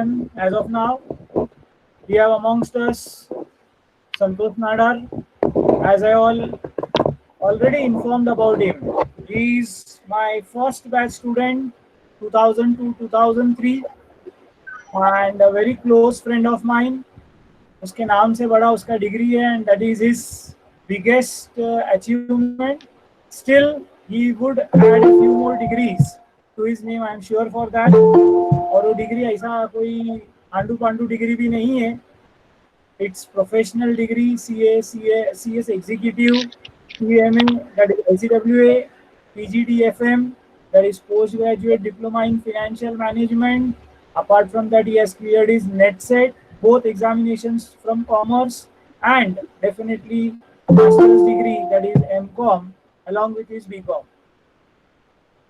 As of now, we have amongst us Santosh Nadar. As I already informed about him, he is my first batch student, 2002 2003, and a very close friend of mine. उसके नाम से बड़ा उसका degree है, and that is his biggest achievement. Still, he would add a few more degrees to his name. I am sure for that. और वो degree ऐसा कोई आंडू पांडू डिग्री भी नहीं है. It's professional degree, CS executive, PMA, that is ICWA, PGDFM, that is postgraduate diploma in financial management. Apart from that, he has cleared his NET-SET, both examinations from commerce, and definitely master's degree, that is MCOM, along with his BCom.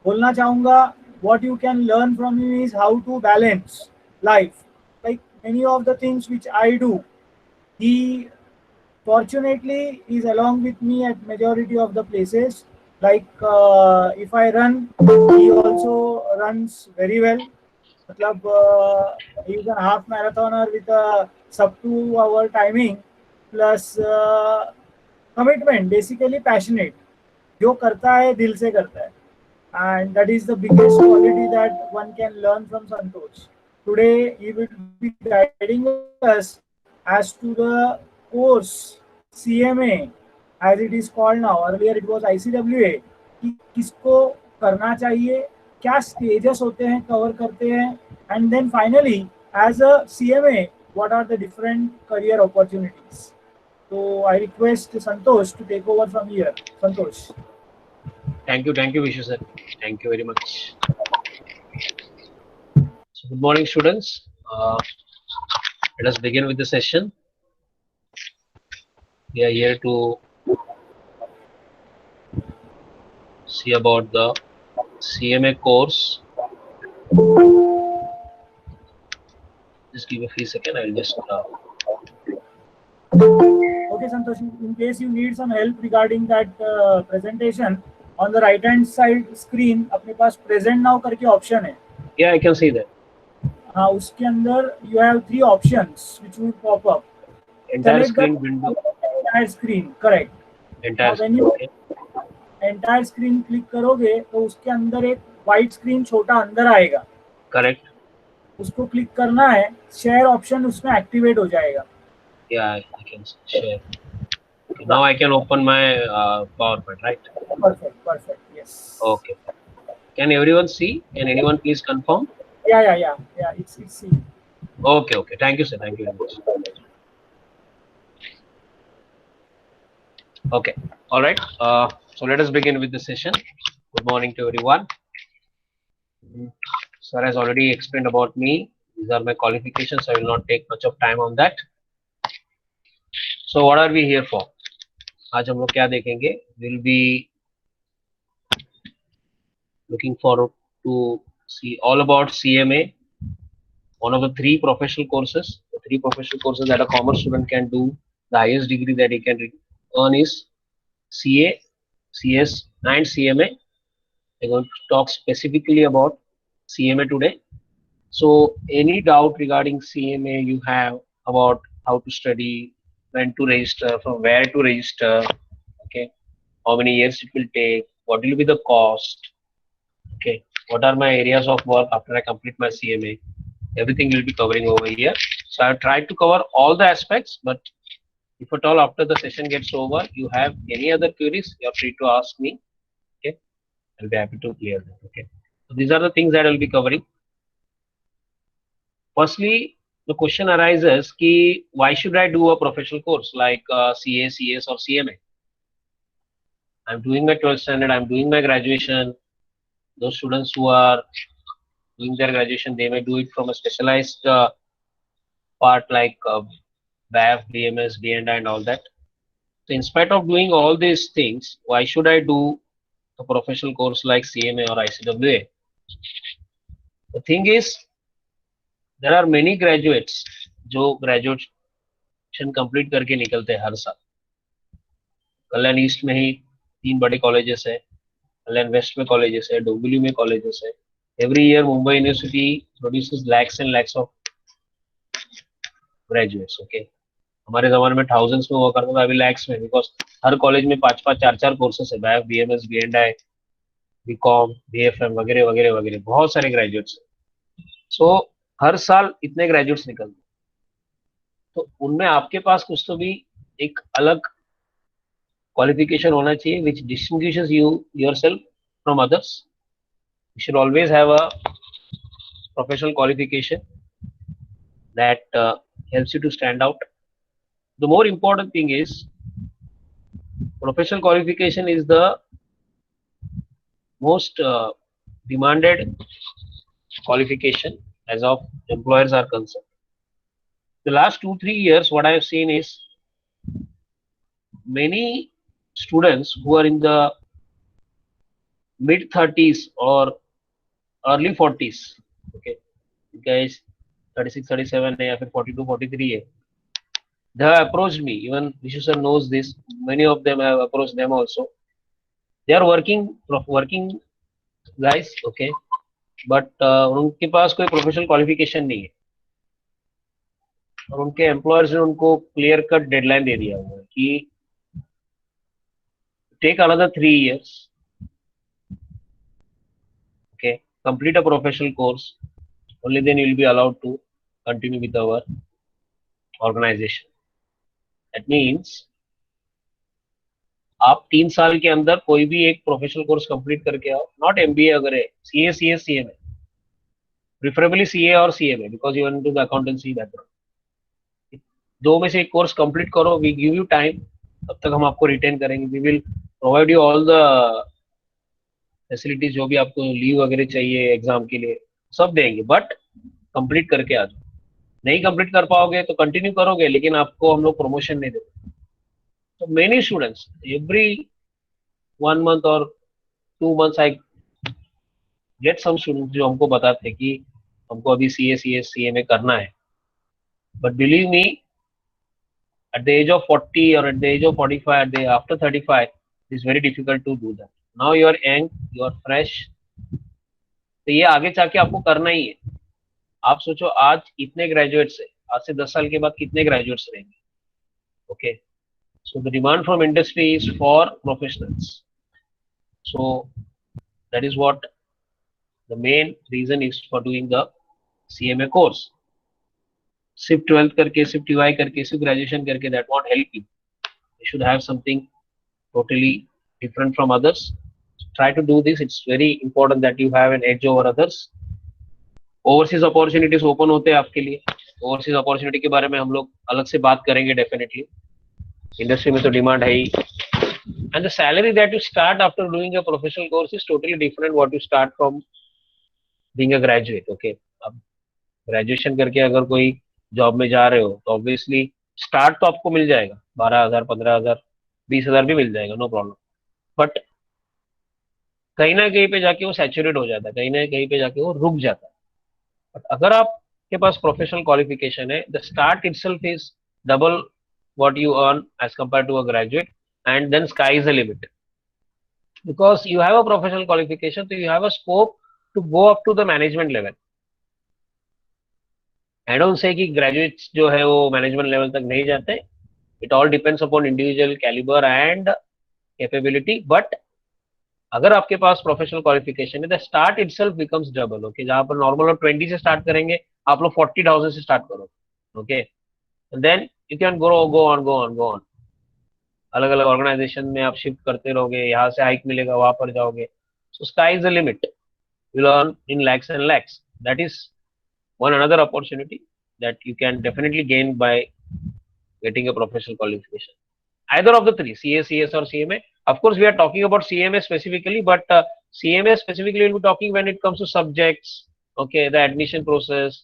बोलना चाहूँगा, what you can learn from him is how to balance life. Like many of the things which I do, he fortunately is along with me at majority of the places. Like if I run, he also runs very well. मतलब he is a half marathoner with a sub 2 hour timing plus commitment, basically passionate. जो करता है दिल से करता है, and that is the biggest quality that one can learn from Santosh. Today he will be guiding us as to the course CMA, as it is called now. Earlier it was ICWA. कि किसको करना चाहिए, क्या stages होते हैं, cover करते हैं, and then finally as a CMA, what are the different career opportunities. So I request Santosh to take over from here. Santosh. Thank you, Vishu sir. Thank you very much. So, good morning, students. Let us begin with the session. We are here to see about the CMA course. Just give a few seconds. I will just. Okay, Santosh. In case you need some help regarding that presentation, on the right hand side screen, अपने पास present now करके option है. Yeah, I can see that. हाँ, उसके अंदर you have 3 options which would pop up. Entire screen window. Entire screen, correct. Entire when you entire screen click करोगे तो उसके अंदर एक white screen छोटा अंदर आएगा. Correct. उसको क्लिक करना है, share option उसमें activate हो जाएगा. Yeah, I can share. Okay, now I can open my PowerPoint, right? Perfect. Yes. Okay. Can everyone see? Can anyone please confirm? Yeah. It's seen. Okay. Thank you, sir. Thank you very much. Okay. All right. So let us begin with the session. Good morning to everyone. Sir has already explained about me. These are my qualifications. I will not take much of time on that. So what are we here for? आज हम लोग क्या देखेंगे? We'll be looking forward to see all about CMA, one of the 3 professional courses. The 3 professional courses that a commerce student can do. The highest degree that he can earn is CA, CS, and CMA. We're going to talk specifically about CMA today. So any doubt regarding CMA you have about how to study, when to register, from where to register, okay, how many years it will take, what will be the cost, okay, what are my areas of work after I complete my CMA, everything will be covering over here. So I've tried to cover all the aspects, but if at all after the session gets over, you have any other queries, you are free to ask me, okay, I'll be happy to clear them, okay. So these are the things that I'll be covering. Firstly, the question arises कि why should I do a professional course like CA, CS or CMA? I'm doing my 12th standard, I'm doing my graduation. Those students who are doing their graduation, they may do it from a specialized part like BAF, BMS, D&I and all that. So in spite of doing all these things, why should I do a professional course like CMA or ICWA? The thing is, there are many graduates जो graduation complete करके निकलते हैं हर साल. कल्याण east में ही 3 बड़े colleges है, कल्याण waste में colleges है, डोंबिवली में कॉलेजेस है. Every year Mumbai University produces lakhs and lakhs of graduates. Okay, हमारे जमाने में थाउजेंड्स में हुआ करता था, अभी लैक्स में, बिकॉज हर कॉलेज में 5-5 4-4 कोर्सेस है. BMS, B&I, BCom, BFM वगैरह वगैरह वगैरह, बहुत सारे ग्रेजुएट्स. सो हर साल इतने ग्रेजुएट्स निकलते, तो उनमें आपके पास कुछ तो भी एक अलग क्वालिफिकेशन होना चाहिए which distinguishes you yourself from others. You should always have a professional qualification that helps you to stand out. The more important thing is professional qualification is the most demanded qualification as of employers are concerned. The last 2-3 years, what I have seen is many students who are in the mid 30s or early 40s, okay, guys 36, 37 है या फिर 42, 43 है, they have approached me. Even Vishu sir knows this. Many of them have approached them also. They are working guys, okay, but उनके पास कोई professional qualification नहीं है, और उनके एम्प्लॉयर्स ने उनको क्लियर कट डेडलाइन दे दिया हुआ है कि take another 3 years, okay, complete a professional course, only then you will be allowed to continue with our organization. That means आप 3 साल के अंदर कोई भी एक प्रोफेशनल कोर्स कंप्लीट करके आओ, नॉट MBA, अगर है CA, CS, CMA, preferably CA और CMA, because you want to the accountancy background. दो में से एक कोर्स कंप्लीट करो, वी गिव यू टाइम, तब तक हम आपको रिटेन करेंगे. We will provide you all the facilities, जो भी आपको लीव वगैरह चाहिए एग्जाम के लिए सब देंगे, बट कंप्लीट करके आ जाओ. नहीं कंप्लीट कर पाओगे तो कंटिन्यू करोगे, लेकिन आपको हम लोग प्रमोशन नहीं देंगे. तो मेनी स्टूडेंट्स एवरी 1 month और 2 months I get some students जो हमको बताते हैं कि हमको अभी CA, CS, CMA करना है, but believe me, at the age of 40 or at the age of 45, at the after 35, it is very difficult to do that. Now you are young, you are fresh, तो ये आगे जाके आपको करना ही है. आप सोचो आज इतने ग्रेजुएट्स है, आज से 10 साल के बाद कितने ग्रेजुएट्स रहेंगे. Okay, so the demand from industry is for professionals. So that is what the main reason is for doing the CMA course. सिर्फ 12th करके, सिर्फ TY करके, सिर्फ ग्रेजुएशन करके, that won't help you. You should have something totally different from others. Try to do this. It's very important that you have an edge over others. Overseas opportunities open होते हैं आपके लिए. Overseas opportunity के बारे में हम लोग अलग से बात करेंगे डेफिनेटली. इंडस्ट्री में तो डिमांड है ही. And the salary that you start after doing a professional course is totally different what you start from being a graduate. Okay, अब ग्रेजुएशन करके अगर कोई जॉब में जा रहे हो तो ऑब्वियसली स्टार्ट तो आपको मिल जाएगा 12,000, 15,000, 20,000 भी मिल जाएगा, नो प्रॉब्लम. बट कहीं ना कहीं पे जाके वो सैचुरेट हो जाता है, कहीं ना कहीं पे जाके वो रुक जाता है. बट अगर आपके पास प्रोफेशनल क्वालिफिकेशन है, the start itself is double what you earn as compared to a graduate, and then sky is the limit, because you have a professional qualification, so you have a scope to go up to the management level. I don't say कि graduates जो है वो management level तक नहीं जाते. It all depends upon individual caliber and capability, but अगर आपके पास professional qualification है, the start itself becomes double. Okay, जहां पर नॉर्मल 20 से स्टार्ट करेंगे, आप लोग 40,000 से स्टार्ट करो. Okay, then you can go on. अलग अलग ऑर्गेनाइजेशन में आप शिफ्ट करते रहोगे, यहाँ से हाइक मिलेगा, वहां पर जाओगे. So sky is the limit. You learn in lakhs and lakhs. That is one another opportunity that you can definitely gain by getting a professional qualification. Either of the three, CA, CS or CMA. Of course, we are talking about CMA specifically, but CMA specifically we'll be talking when it comes to subjects, okay, the admission process,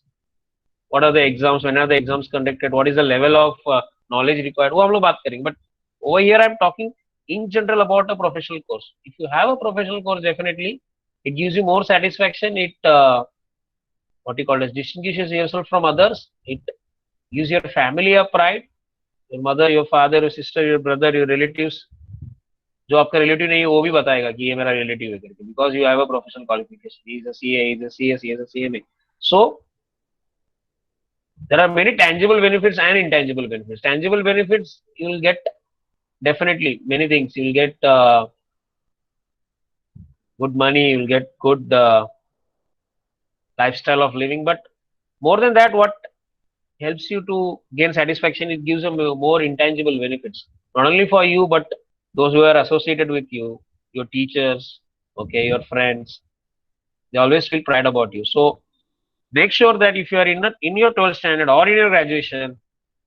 what are the exams, when are the exams conducted, what is the level of knowledge required, वो हम लोग बात करेंगे. But over here I'm talking in general about a professional course. If you have a professional course, definitely it gives you more satisfaction. It what you call as distinguishes yourself from others. It gives your family a pride. Your mother, your father, your sister, your brother, your relatives, जो आपका relative नहीं है वो भी बताएगा कि ये मेरा रिलेटिव है करके, because you have a professional qualification. He is a CA, he is a CS, he is a CMA. So There are many tangible benefits and intangible benefits. Tangible benefits, you will get definitely many things. You will get good money, you will get good lifestyle of living. But more than that, what helps you to gain satisfaction, it gives them more intangible benefits, not only for you, but those who are associated with you, your teachers, okay, your friends. They always feel pride about you. So make sure that if you are in your 12th standard or in your graduation,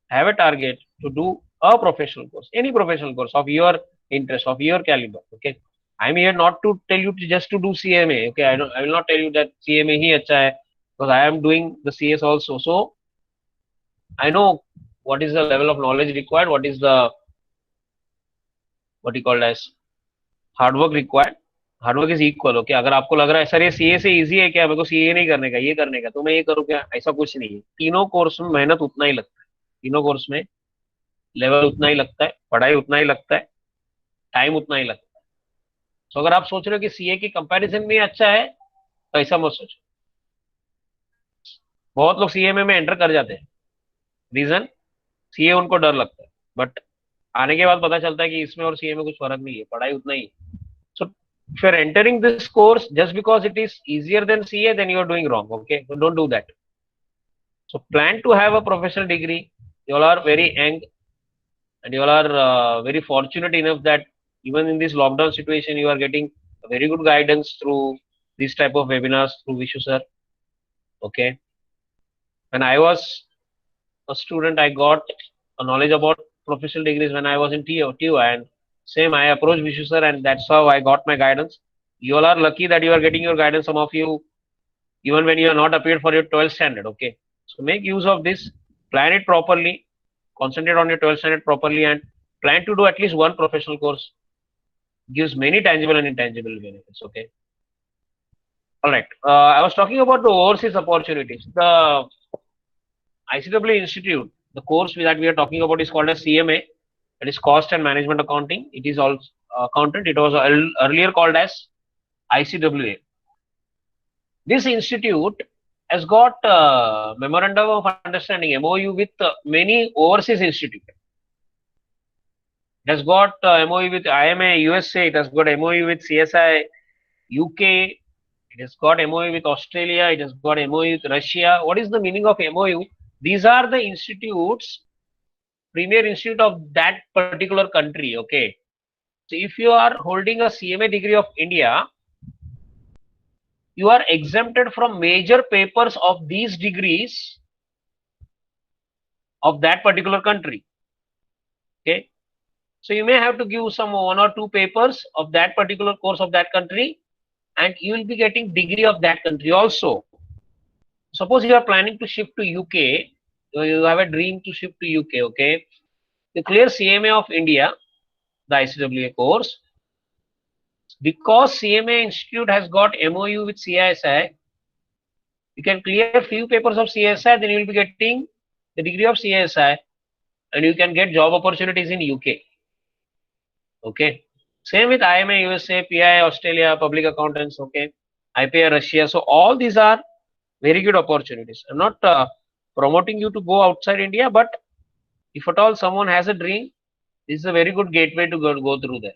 have a target to do a professional course, any professional course of your interest, of your caliber. Okay, I'm here not to tell you to just to do CMA. Okay, I will not tell you that CMA ही अच्छा है, because I am doing the CS also. So I know what is the level of knowledge required, what is the what you call as hard work required. Hard work is equal. Okay, अगर आपको लग रहा है sir ये CA से easy है क्या, मेरे को सीए नहीं करने का, ये करने का, तो मैं ये करूँ क्या, ऐसा कुछ नहीं है. तीनों कोर्स में मेहनत उतना ही लगता है, तीनों कोर्स में लेवल उतना ही लगता है, पढ़ाई उतना ही लगता है, टाइम उतना ही लगता है. तो अगर आप सोच रहे हो कि सीए के कंपैरिजन में अच्छा है, तो ऐसा मत सोचो. बहुत लोग सीए में एंटर कर जाते हैं. रीजन, सीए उनको डर लगता है, बट आने के बाद पता चलता है कि इसमें और सीए में कुछ फर्क नहीं है, पढ़ाई उतना ही है. So if you're entering this course just because it is easier than CA, then you're doing wrong. Okay, so don't do that. So plan to have a professional degree. You all are very young, and you all are very fortunate enough that even in this lockdown situation, you are getting a very good guidance through this type of webinars through Vishu sir. Okay, when I was a student, I got a knowledge about professional degrees when I was in TU, and same I approached Vishu sir, and that's how I got my guidance. You all are lucky that you are getting your guidance. Some of you, even when you are not appeared for your 12th standard. Okay, so make use of this, plan it properly, concentrate on your 12th standard properly, and plan to do at least one professional course. Gives many tangible and intangible benefits. Okay. All right. I was talking about the overseas opportunities. The ICW Institute, the course that we are talking about is called as CMA. It is Cost and Management Accounting. It is also accountant. It was earlier called as ICWA. This institute has got memorandum of understanding MOU with many overseas institutes. It has got MOU with IMA USA. It has got MOU with CSI UK. It has got MOU with Australia. It has got MOU with Russia. What is the meaning of MOU? These are the institutes, premier institute of that particular country. Okay. So if you are holding a CMA degree of India, you are exempted from major papers of these degrees of that particular country. Okay. So you may have to give some 1 or 2 papers of that particular course of that country, and you will be getting degree of that country also. Suppose you are planning to shift to UK, you have a dream to shift to UK. Okay. You clear CMA of India, the ICWA course. Because CMA Institute has got MOU with CSI, you can clear few papers of CSI, then you will be getting the degree of CSI, and you can get job opportunities in UK. Okay. Same with IMA USA, PI Australia, public accountants. Okay. IPA Russia. So all these are very good opportunities. I'm not promoting you to go outside India, but if at all someone has a dream, this is a very good gateway to go through there.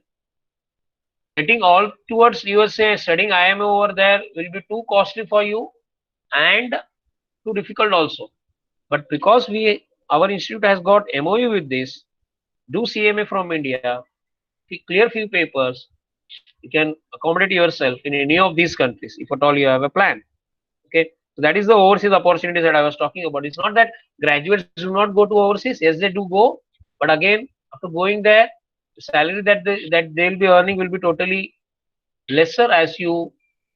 Getting all towards USA, studying IMA over there will be too costly for you and too difficult also. But because our institute has got MOU with this, do CMA from India, clear few papers, you can accommodate yourself in any of these countries if at all you have a plan. Okay, so that is the overseas opportunities that I was talking about. It's not that graduates do not go to overseas. Yes, they do go, but again, after going there, the salary that they'll be earning will be totally lesser as you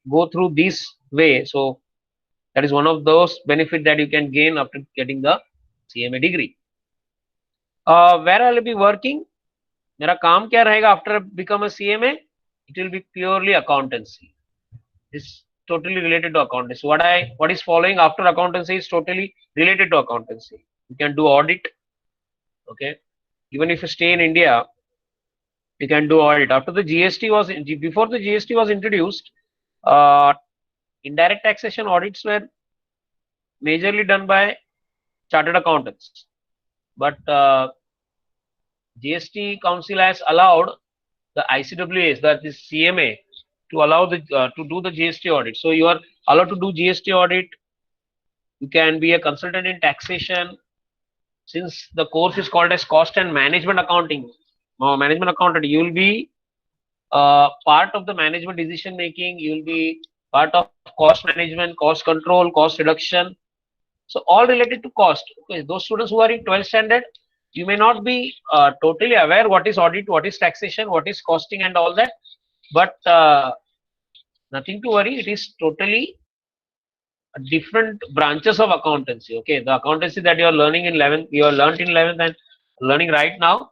go through this way. So that is one of those benefits that you can gain after getting the CMA degree. Where I will be working, मेरा काम क्या रहेगा after become a CMA? It will be purely accountancy. It's totally related to accountancy. What is following after accountancy is totally related to accountancy. You can do audit. Okay, even if you stay in India, you can do audit. After the before the GST was introduced, indirect taxation audits were majorly done by chartered accountants. But GST Council has allowed the ICWAs, that is CMA, to allow the to do the GST audit. So you are allowed to do GST audit. You can be a consultant in taxation. Since the course is called as cost and management accounting, management accountant, you will be part of the management decision making. You will be part of cost management, cost control, cost reduction. So all related to cost. Okay, those students who are in 12th standard, you may not be totally aware what is audit, what is taxation, what is costing and all that. But nothing to worry. It is totally different branches of accountancy. Okay, the accountancy that you are learning in 11th, you are learned in 11th and learning right now.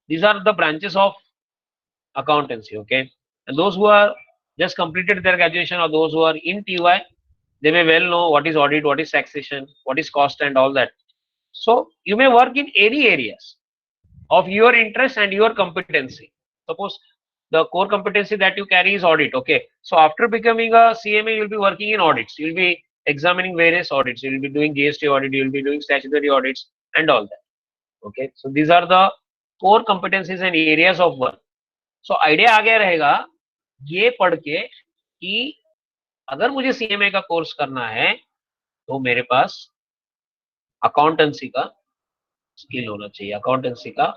These are the branches of accountancy. Okay, and those who are just completed their graduation or those who are in TY, they may well know what is audit, what is taxation, what is cost and all that. So you may work in any areas of your interest and your competency. Suppose the core competency that you carry is audit. Okay, so after becoming a CMA, you'll be working in audits. You'll be examining various audits. You'll be doing GST audit. You'll be doing statutory audits and all that. Okay, so these are the core competencies and areas of work. So idea आ गया रहेगा ये पढ़ के कि अगर मुझे CMA का course करना है तो मेरे पास अकाउंटेंसी का स्किल होना चाहिए, अकाउंटेंसी का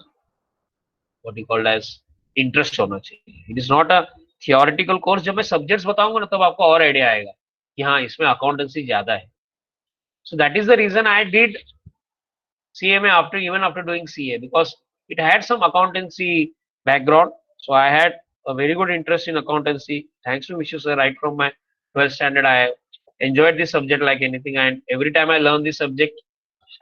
what you called as interest होना चाहिए. It is not a theoretical course. जब मैं सब्जेक्ट्स बताऊंगा ना तब आपको और आइडिया आएगा कि हाँ इसमें अकाउंटेंसी ज्यादा है. So that is the reason I did CMA even after doing CA, because it had some accountancy background. So I had a very good interest in accountancy. Thanks to Mishu sir, right from my 12th standard, I enjoyed this subject like anything. And every time I learned this subject,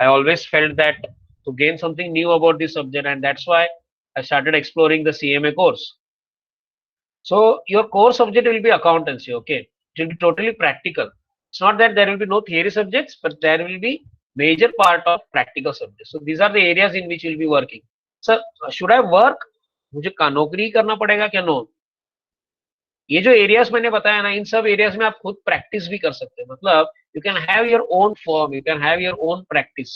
I always felt that to gain something new about this subject, and that's why I started exploring the CMA course. So your core subject will be accountancy. Okay, it will be totally practical. It's not that there will be no theory subjects, but there will be major part of practical subjects. So these are the areas in which you will be working. Sir, should I work? मुझे नौकरी करना पड़ेगा क्या? No. ये जो areas मैंने बताया ना, इन सब एरियाज में आप खुद प्रैक्टिस भी कर सकते हैं. मतलब you can have your own form, you can have your own practice.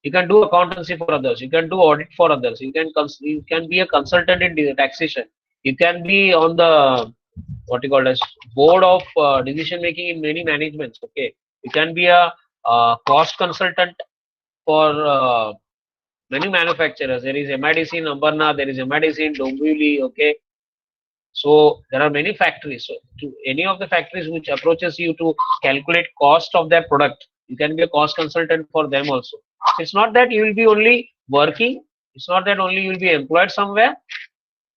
You can do accountancy for others. You can do audit for others. You can be a consultant in taxation. You can be on the what you call as board of decision making in many managements. Okay, you can be a cost consultant for many manufacturers. There is MIDC in Ambarnath. There is MIDC in Dombivli. Okay, so there are many factories. So to any of the factories which approaches you to calculate cost of their product, you can be a cost consultant for them also. It's not that you will be only working. It's not that only you will be employed somewhere.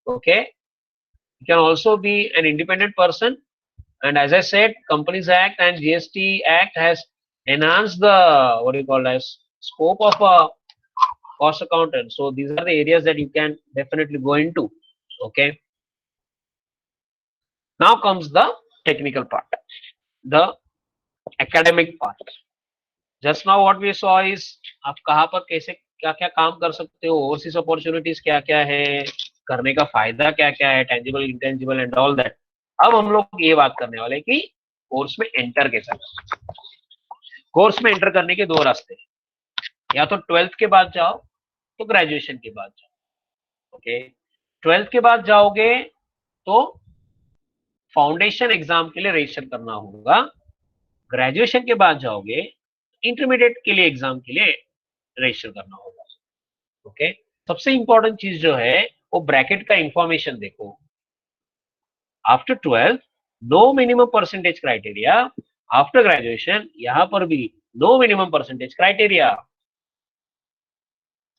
Okay, you can also be an independent person. And as I said, Companies Act and GST Act has enhanced the what you call as scope of a cost accountant. So these are the areas that you can definitely go into. Okay. Now comes the technical part, the academic part. Just now what we saw is आप कहाँ पर कैसे क्या क्या काम कर सकते हो, ओवरसीज अपॉर्चुनिटीज क्या क्या है, करने का फायदा क्या क्या है, tangible intangible and all that. अब हम लोग ये बात करने वाले कि कोर्स में एंटर कैसा करना. कोर्स में एंटर करने के दो रास्ते हैं. या तो 12th के बाद जाओ तो ग्रेजुएशन के बाद जाओ. ओके, 12th के बाद जाओगे तो फाउंडेशन एग्जाम के लिए रजिस्टर करना होगा. ग्रेजुएशन के बाद जाओगे इंटरमीडिएट के लिए एग्जाम के लिए रजिस्टर करना होगा. ओके, सबसे इंपॉर्टेंट चीज जो है वो ब्रैकेट का इंफॉर्मेशन देखो. After 12th no minimum percentage criteria. After graduation यहां पर भी no minimum percentage criteria.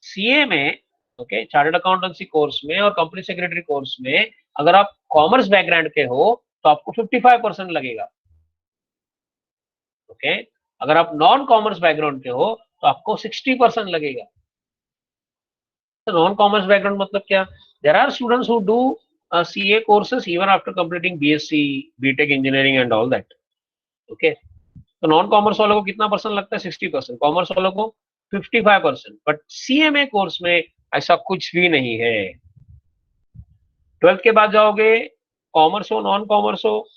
CA में ओके, चार्टर्ड अकाउंटेंसी कोर्स में और कंपनी सेक्रेटरी कोर्स में अगर आप कॉमर्स बैकग्राउंड के हो तो आपको 55% लगेगा. ओके, अगर आप नॉन कॉमर्स बैकग्राउंड के हो तो आपको 60% लगेगा. नॉन कॉमर्स बैकग्राउंड मतलब क्या? There are students who do CA courses even after completing BSc, BTech engineering and all that. Okay, तो नॉन कॉमर्स वालों को कितना परसेंट लगता है? 60%. कॉमर्स वालों को 55%. बट CMA कोर्स में ऐसा कुछ भी नहीं है. 12th के बाद जाओगे, कॉमर्स हो नॉन कॉमर्स हो,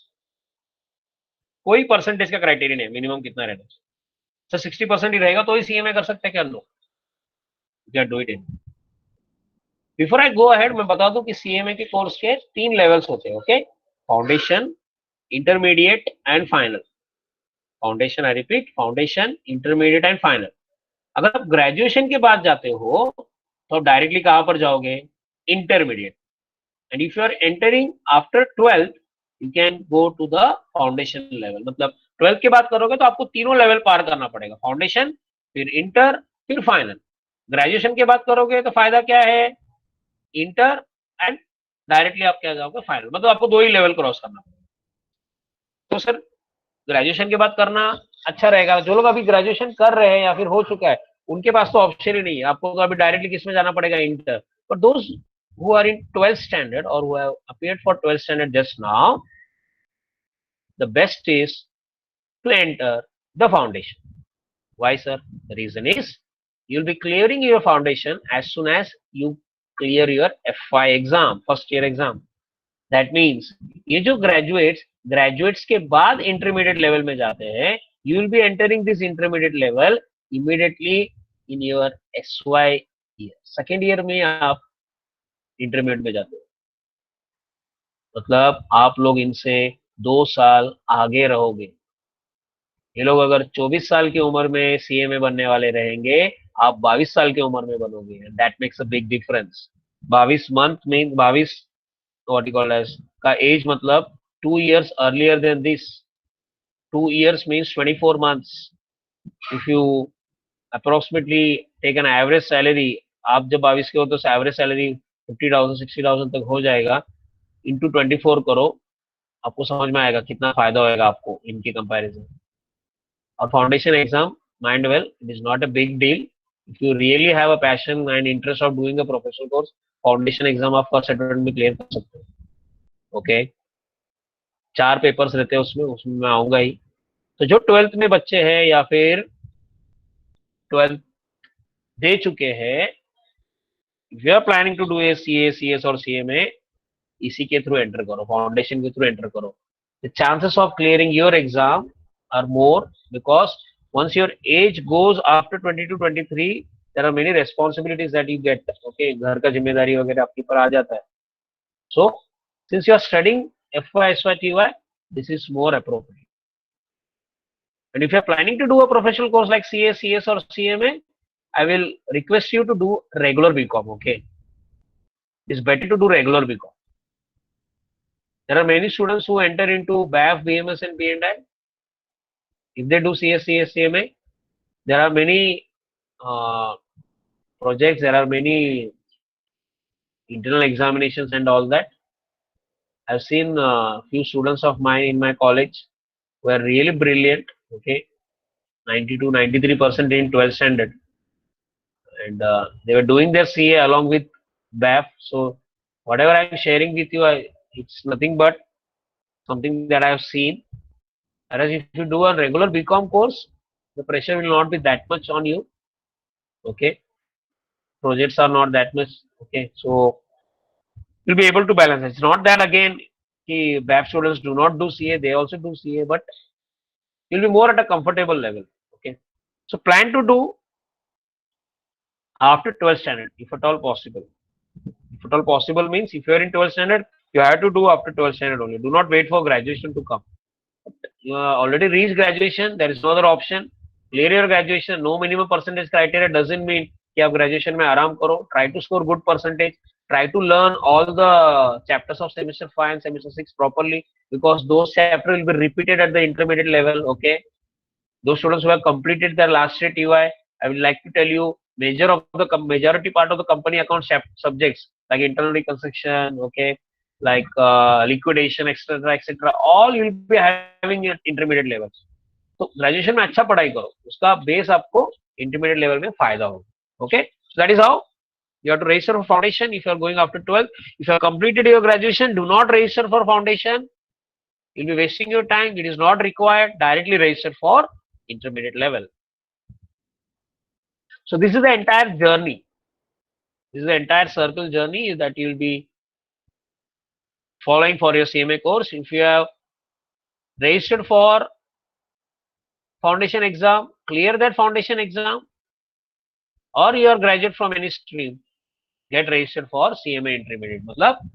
कोई परसेंटेज का क्राइटेरिया नहीं, मिनिमम कितना रहना चाहिए. सर 60% ही रहेगा तो ही सीएमए कर सकते हैं क्या लोग? Can do it in. Before I go ahead मैं बता दूं कि सीएमए के कोर्स के 3 लेवल्स होते हैं। Okay, foundation, intermediate and final. Foundation, I repeat, foundation, intermediate and final. अगर आप ग्रेजुएशन के बाद जाते हो तो आप डायरेक्टली कहां पर जाओगे? Intermediate. And if you are entering after 12th you can go to the foundation level. मतलब 12th के बाद करोगे तो आपको तीनों लेवल पार करना पड़ेगा, फाउंडेशन, फिर इंटर, फिर फाइनल। ग्रेजुएशन के बाद करोगे तो फायदा क्या है? इंटर एंड डायरेक्टली आप क्या जाओगे? फाइनल। मतलब आपको 2 ही लेवल क्रॉस करना पड़ेगा। तो सर ग्रेजुएशन के बाद करना अच्छा रहेगा। जो लोग अभी ग्रेजुएशन कर रहे हैं या फिर हो चुका है उनके पास तो ऑप्शन ही नहीं है, आपको तो अभी डायरेक्टली किसमें जाना पड़ेगा? इंटर। पर those who are in 12th standard or who have appeared for 12th standard just now, the best is to enter the foundation. Why, sir? The reason is you'll be clearing your foundation as soon as you clear your FY exam, first year exam. That means ये जो graduates के बाद intermediate level में जाते हैं, you will be entering this intermediate level immediately in your SY year. Second year में आप intermediate में जाते हो, मतलब आप लोग इनसे 2 साल आगे रहोगे। ये लोग अगर 24 साल की उम्र में सीएमए बनने वाले रहेंगे, आप 22 साल की उम्र में बनोगे। That makes a big difference. 22 month mean 22 what you call age का एज, मतलब 2 years earlier than this. 2 years means 24 months. If you approximately take an average salary, आप जब 22 के हो तो एवरेज सैलरी 50,000 60,000 तक हो जाएगा। इंटू 24 करो, आपको समझ में आएगा कितना फायदा होगा आपको इनके कंपैरिजन। और foundation exam, mind well, it is not a big deal. If you really have a passion and interest of doing a professional course, foundation exam आप फर्स्ट अटेम्प्ट में क्लियर कर सकते हो। ओके, 4 पेपर्स रहते हैं उसमें, मैं आऊंगा ही। तो जो 12th में बच्चे हैं या फिर 12th दे चुके हैं, we are planning to do a CA, CS और सीएमए, इसी के थ्रू एंटर करो, फाउंडेशन के थ्रू एंटर करो। The chances of clearing your exam are more because once your age goes after 20 to 23 there are many responsibilities that you get. Okay, घर का जिम्मेदारी वगैरह आपके ऊपर आ जाता है। So since you are studying FY SYTY, this is more appropriate. And if you are planning to do a professional course like CA, CS or CMA, I will request you to do regular BCom. Okay, it's better to do regular BCom. There are many students who enter into BAF, BMS and B&I. If they do CS, CS, CMA, there are many projects, there are many internal examinations and all that. I've seen few students of mine in my college who are really brilliant. Okay, 92, 93% in 12th standard, and they were doing their CA along with BAF. So whatever I'm sharing with you, it's nothing but something that I have seen. Whereas if you do a regular BCom course, the pressure will not be that much on you. Okay, projects are not that much. Okay, so you'll be able to balance. It's not that again, BAF students do not do CA; they also do CA, but you'll be more at a comfortable level. Okay, so plan to do after 12th standard, if at all possible. If at all possible means if you are in 12th standard, you have to do after 12th standard only. Do not wait for graduation to come. You already reached graduation, there is no other option. Clear your graduation. No minimum percentage criteria doesn't mean कि आप graduation में आराम करो. Try to score good percentage. Try to learn all the chapters of semester 5 and semester 6 properly, because those chapters will be repeated at the intermediate level. Okay, those students who have completed their last year TY, I would like to tell you, majority part of the company account subjects like internal reconstruction, okay, like liquidation, etc., etc., all you will be having at intermediate levels. तो graduation में अच्छा पढ़ाई करो, उसका base आपको intermediate level में फायदा होगा. Okay, so that is how you have to register for foundation if you are going after 12. If you have completed your graduation, do not register for foundation. You'll be wasting your time. It is not required. Directly register for intermediate level. So this is the entire journey. This is the entire circle journey that you'll be following for your CMA course. If you have registered for foundation exam, clear that foundation exam or you are graduate from any stream, get registered for CMA intermediate. मतलब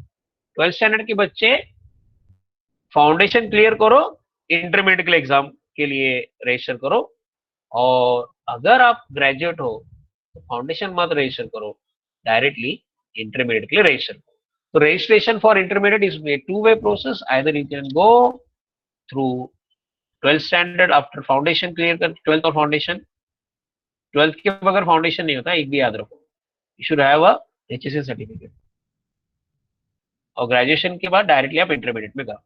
12th standard के बच्चे foundation clear करो, intermediate के exam के लिए register करो, और अगर आप ग्रेजुएट हो तो फाउंडेशन मत रजिस्टर करो, डायरेक्टली इंटरमीडिएट के लिए रजिस्टर करो. तो registration for intermediate is a two way process. Either you can go through 12th standard after foundation clear कर 12th और फाउंडेशन. 12th के बगैर फाउंडेशन नहीं होता, एक भी याद रखो. You should have a HSC certificate. और ग्रेजुएशन के बाद डायरेक्टली आप इंटरमीडिएट में करो.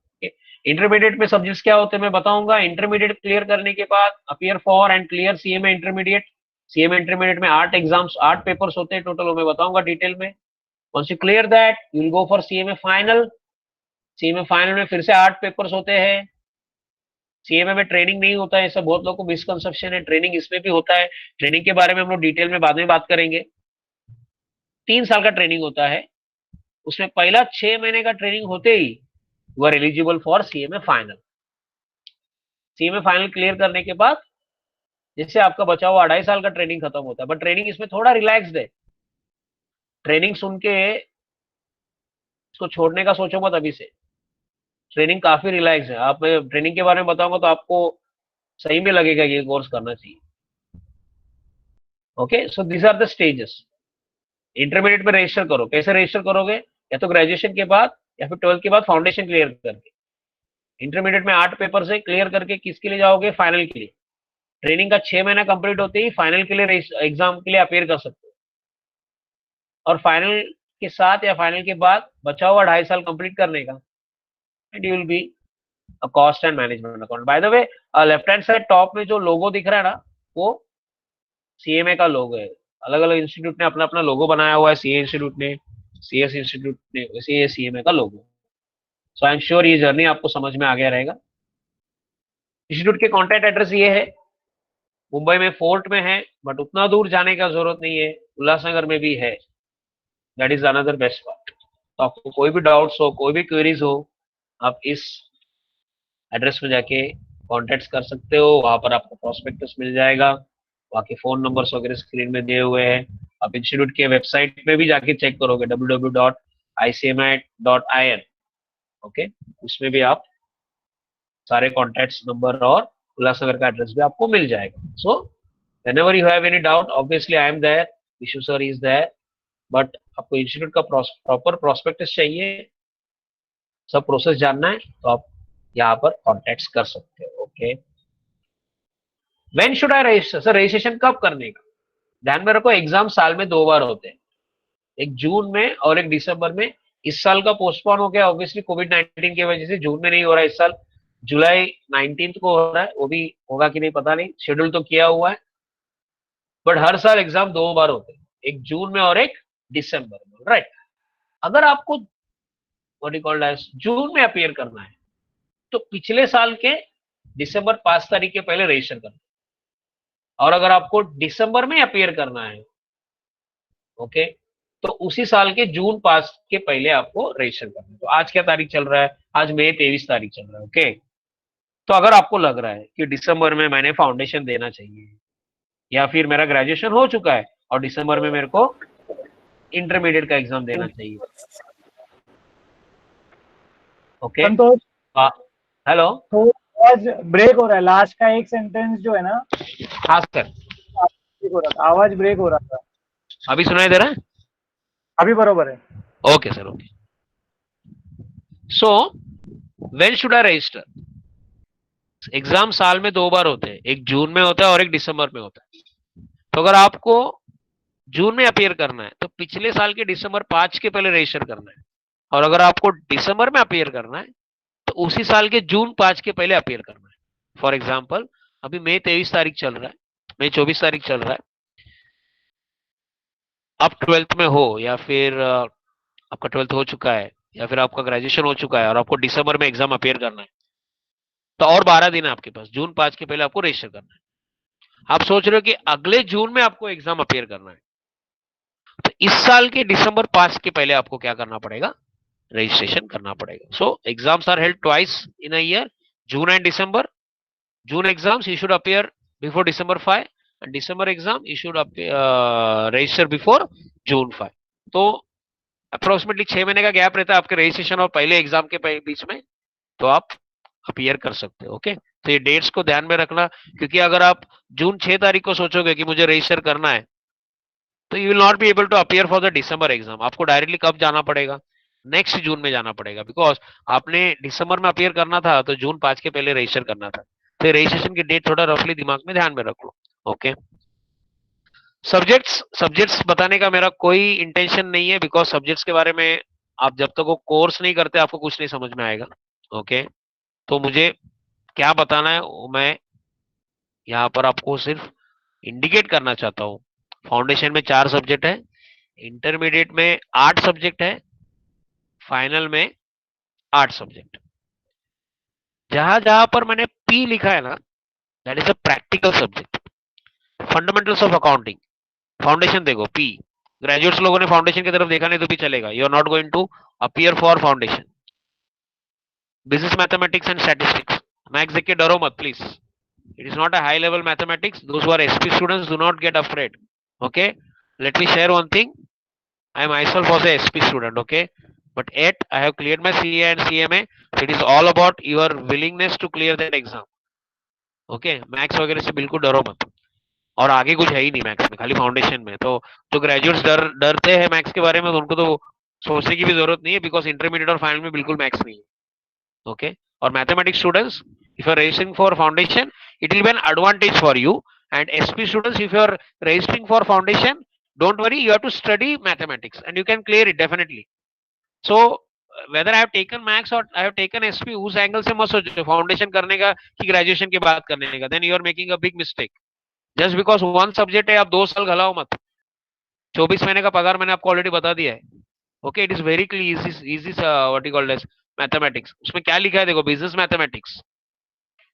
इंटरमीडिएट में सब्जेक्ट्स क्या होते हैं मैं बताऊंगा. इंटरमीडिएट क्लियर करने के बाद appear for and clear CMA intermediate. CMA intermediate में 8 एग्जाम्स 8 पेपर्स होते हैं टोटल, वो मैं बताऊंगा डिटेल में. Once you clear that you will go for CMA final. CMA final में फिर से 8 पेपर्स होते हैं. सीएमए में ट्रेनिंग नहीं होता है, ऐसा बहुत लोगों को मिसकंसेप्शन है. ट्रेनिंग इसमें भी होता है. ट्रेनिंग के बारे में हम लोग डिटेल में बाद में बात करेंगे. 3 साल का ट्रेनिंग होता है. उसमें पहला 6 महीने का ट्रेनिंग होते ही you are eligible for CMA final. CMA final clear करने के बाद जिससे आपका बचा हुआ 2.5 साल का ट्रेनिंग खत्म होता है. बट ट्रेनिंग इसमें थोड़ा रिलैक्स्ड है. ट्रेनिंग सुन के इसको छोड़ने का सोचो मत अभी से. ट्रेनिंग काफी रिलैक्स है. आप मैं ट्रेनिंग के बारे में बताऊंगा तो आपको सही में लगेगा ये कोर्स करना चाहिए. Okay, so this are the stages. Intermediate में रजिस्टर करो. कैसे रजिस्टर करोगे? या तो ग्रेजुएशन के बाद या फिर 12th के बाद फाउंडेशन क्लियर करके. इंटरमीडिएट में 8 पेपर से क्लियर करके किसके लिए जाओगे? फाइनल के लिए. ट्रेनिंग का 6 महीना कंप्लीट होते ही फाइनल के लिए एग्जाम के लिए अपेयर कर सकते हो. और फाइनल के साथ या फाइनल के बाद बचा हुआ 2.5 साल कंप्लीट करने का, and you will be a cost and management account. By the way left hand side top में जो लोगो दिख रहा है ना, वो सीएमए का लोगो है. अलग अलग इंस्टीट्यूट ने अपना अपना लोगो बनाया हुआ है. सीए इंस्टीट्यूट ने, सीएस इंस्टीट्यूट ने, वैसे ये सीएमए का लोगो. सो आई एम श्योर ये जर्नी आपको समझ में आ गया रहेगा. इंस्टीट्यूट के कॉन्टैक्ट एड्रेस ये है. मुंबई में फोर्ट में है, बट उतना दूर जाने का जरूरत नहीं है. उल्लासनगर में भी है. That is another best part. तो आपको कोई भी डाउट्स हो, कोई भी क्वेरीज हो, आप इस एड्रेस में जाके कॉन्टेक्ट कर सकते हो. वहां पर आपको प्रोस्पेक्टस मिल जाएगा. वहाँ के फोन नंबर्स वगैरह स्क्रीन में दिए हुए हैं. आप इंस्टीट्यूट के वेबसाइट पे भी जाके चेक करोगे www.icmi.in. ओके, उसमें भी आप सारे कॉन्टैक्ट्स नंबर और उल्लासनगर का एड्रेस भी आपको मिल जाएगा. So whenever you have any doubt, obviously I am there, Vishu sir is there. But आपको इंस्टीट्यूट का प्रॉपर प्रोस्पेक्टस चाहिए, सब प्रोसेस जानना है, तो आप यहाँ पर कॉन्टैक्ट कर सकते हो. Okay, when should I register? Sir registration कब करने का? ध्यान में रखो, एग्जाम साल में 2 बार होते हैं, एक जून में और एक दिसंबर में. इस साल का पोस्टपोन हो गया ऑब्वियसली कोविड-19 की वजह से. जून में नहीं हो रहा है इस साल, जुलाई 19 को हो रहा है. वो भी होगा कि नहीं पता नहीं, शेड्यूल तो किया हुआ है. बट हर साल एग्जाम 2 बार होते हैं, एक जून में और एक दिसंबर में. राइट, अगर आपको व्हाट यू कॉल्ड एज जून में अपीयर करना है तो पिछले साल के दिसंबर 5 तारीख के पहले रजिस्टर करना. और अगर आपको दिसंबर में अपीयर करना है, ओके, तो उसी साल के जून 5 के पहले आपको रजिस्टर करना है. तो आज क्या तारीख चल रहा है? आज मई 23 तारीख चल रहा है. ओके, तो अगर आपको लग रहा है कि दिसंबर में मैंने फाउंडेशन देना चाहिए, या फिर मेरा ग्रेजुएशन हो चुका है और दिसंबर में मेरे को इंटरमीडिएट का एग्जाम देना चाहिए, ओके. हेलो, तो आज ब्रेक हो रहा है. लास्ट का एक सेंटेंस जो है ना, हाँ सर, ब्रेक हो रहा था, आवाज ब्रेक हो रहा था. अभी सुनाई दे रहा है? अभी बरोबर है. Okay sir, okay. So when should I register? Exam साल में 2 बार होते हैं, एक जून में होता है और एक दिसंबर में होता है. तो अगर आपको जून में अपीयर करना है तो पिछले साल के दिसंबर 5 के पहले रजिस्टर करना है. और अगर आपको दिसंबर में अपीयर करना है तो उसी साल के जून 5 के पहले अपीयर करना है. फॉर एग्जाम्पल अभी मई 23 तारीख चल रहा है, मई 24 तारीख चल रहा है. आप 12th में हो, या फिर आपका 12th हो चुका है, या फिर आपका ग्रेजुएशन हो चुका है और आपको दिसंबर में एग्जाम अपीयर करना है, तो और 12 दिन है आपके पास. जून 5 के पहले आपको रजिस्टर करना है. आप सोच रहे हो कि अगले जून में आपको एग्जाम अपीयर करना है, तो इस साल के दिसंबर 5 के पहले आपको क्या करना पड़ेगा? रजिस्ट्रेशन करना पड़ेगा. So exams are held twice in a year, June and December. June exams you should appear before December 5 and December exam you should register before June 5. तो अप्रोक्सीमेटली 6 महीने का गैप रहता है आपके रजिस्ट्रेशन और पहले एग्जाम के बीच में, तो आप अपीयर कर सकते हो। ओके, तो ये डेट्स को ध्यान में रखना, क्योंकि अगर आप जून 6 तारीख को सोचोगे कि मुझे रजिस्टर करना है, तो you will not be able to appear for the December exam. आपको डायरेक्टली कब जाना पड़ेगा, नेक्स्ट जून में जाना पड़ेगा, बिकॉज आपने दिसंबर में अपीयर करना था तो जून 5 के पहले रजिस्टर करना था। तो रजिस्ट्रेशन की डेट थोड़ा रफली दिमाग में ध्यान में रख लो। ओके, सब्जेक्ट्स बताने का मेरा कोई इंटेंशन नहीं है, बिकॉज सब्जेक्ट्स के बारे में आप जब तक वो कोर्स नहीं करते आपको कुछ नहीं समझ में आएगा। ओके, तो मुझे क्या बताना है वो मैं यहाँ पर आपको सिर्फ इंडिकेट करना चाहता हूँ। फाउंडेशन में 4 सब्जेक्ट है, इंटरमीडिएट में 8 सब्जेक्ट है, फाइनल में 8 सब्जेक्ट। जहां जहां पर मैंने पी लिखा है ना, that is a practical subject. Fundamentals of accounting, foundation देखो पी। ग्रेजुएट्स लोगों ने फाउंडेशन की तरफ देखा नहीं तो भी चलेगा, you are not going to appear for foundation. Business mathematics and statistics, maths देख के डरो मत please, it is not a high level mathematics. Those who are SP students, do not get afraid. Okay, let me share one thing. I myself was a SP student. Okay, but yet I have cleared my CA and CMA, so it is all about your willingness to clear that exam. Okay, maths वगैरह से बिल्कुल डरो मत, और आगे कुछ है ही नहीं मैथ्स में, खाली फाउंडेशन में। तो जो ग्रेजुएट्स डरते हैं मैथ्स के बारे में, उनको तो सोचने की भी जरूरत नहीं है, बिकॉज इंटरमीडिएट और फाइनल में बिल्कुल मैथ्स नहीं है। ओके, और mathematics students, if you are registering for foundation, it will be an advantage for you. And SP students, if you are registering for foundation, don't worry, you have to study mathematics and you can clear it definitely. So whether I have taken maths or I have taken SP, उस angle से मत सोचो foundation करने का कि graduation के बाद करने का, then you are making a big mistake. Just because one subject है आप 2 साल घलाओ मत। 24 महीने का पगार मैंने आपको ऑलरेडी बता दिया है। Okay, it is very easy what you called as mathematics. उसमें क्या लिखा है देखो, बिजनेस मैथमेटिक्स।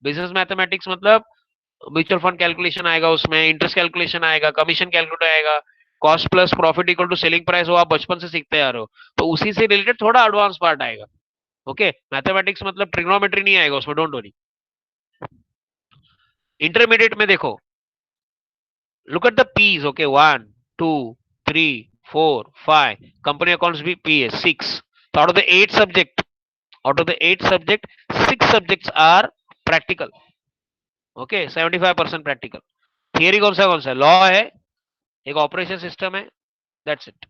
बिजनेस मैथमेटिक्स मतलब म्यूचुअल फंड कैलकुलेशन आएगा, उसमें इंटरेस्ट कैलकुलेशन आएगा, कमीशन कैलकुलेट आएगा, cost plus profit equal to selling price, वो आप बचपन से सीखते आ रहे हो, तो उसी से रिलेटेड थोड़ा एडवांस पार्ट आएगा। ओके, मैथमेटिक्स मतलब ट्रिग्नोमेट्री नहीं आएगा उसमें, डोंट वरी। इंटरमीडिएट में देखो, look at the Ps. Okay, 1 2 3 4 5, company accounts भी पी है 6। तो out of the 8 subject, 6 subjects are practical. Okay, 75% practical. Theory कौन सा लॉ है, एक ऑपरेशन सिस्टम है, दैट्स इट।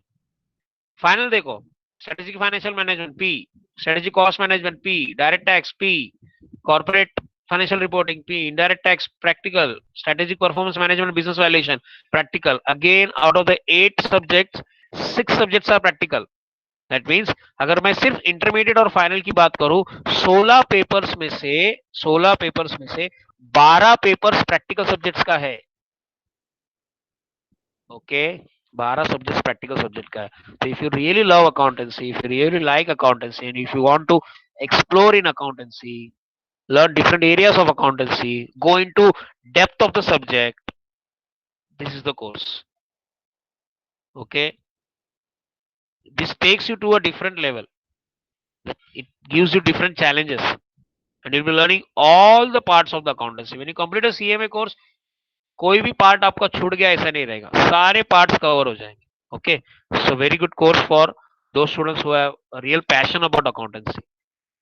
फाइनल देखो, strategic financial management P, strategic cost management P, direct tax P, corporate financial reporting P, indirect tax practical, strategic performance management business valuation practical. Again out of the 8 subjects 6 subjects are practical. That means अगर मैं सिर्फ intermediate और final की बात करूं, 16 papers में से 12 papers practical subjects का है। ओके, 12 सब्जेक्ट्स प्रैक्टिकल सब्जेक्ट का है। तो if you really love accountancy, if you really like accountancy, and if you want to explore in accountancy, learn different areas of accountancy, go into depth of the subject, this is the course. Okay, this takes you to a different level, it gives you different challenges, and you'll be learning all the parts of the accountancy. When you complete a CMA course, कोई भी part आपका छूट गया ऐसा नहीं रहेगा, सारे parts cover हो जाएंगे। Okay, so very good course for those students who have a real passion about accountancy.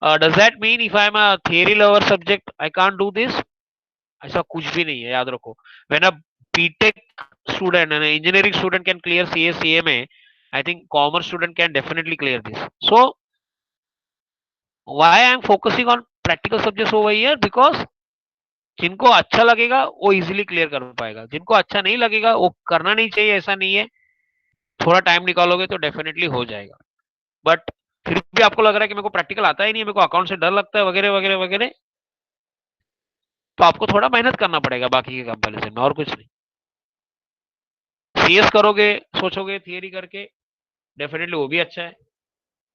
Does that mean if I'm a theory lover subject I can't do this? ऐसा कुछ भी नहीं है, याद रखो। When a BTech student and an engineering student can clear CA CMA, I think commerce student can definitely clear this. So why I am focusing on practical subjects over here? Because जिनको अच्छा लगेगा वो easily clear कर पाएगा, जिनको अच्छा नहीं लगेगा वो करना नहीं चाहिए, ऐसा नहीं है, थोड़ा टाइम निकालोगे तो डेफिनेटली हो जाएगा। बट फिर भी आपको लग रहा है कि मेरे को प्रैक्टिकल आता ही नहीं है, मेरे को अकाउंट से डर लगता है वगैरह वगैरह वगैरह, तो आपको थोड़ा मेहनत करना पड़ेगा बाकी के कंपैरिजन में, और कुछ नहीं। सीएस करोगे, सोचोगे थियरी करके, डेफिनेटली वो भी अच्छा है,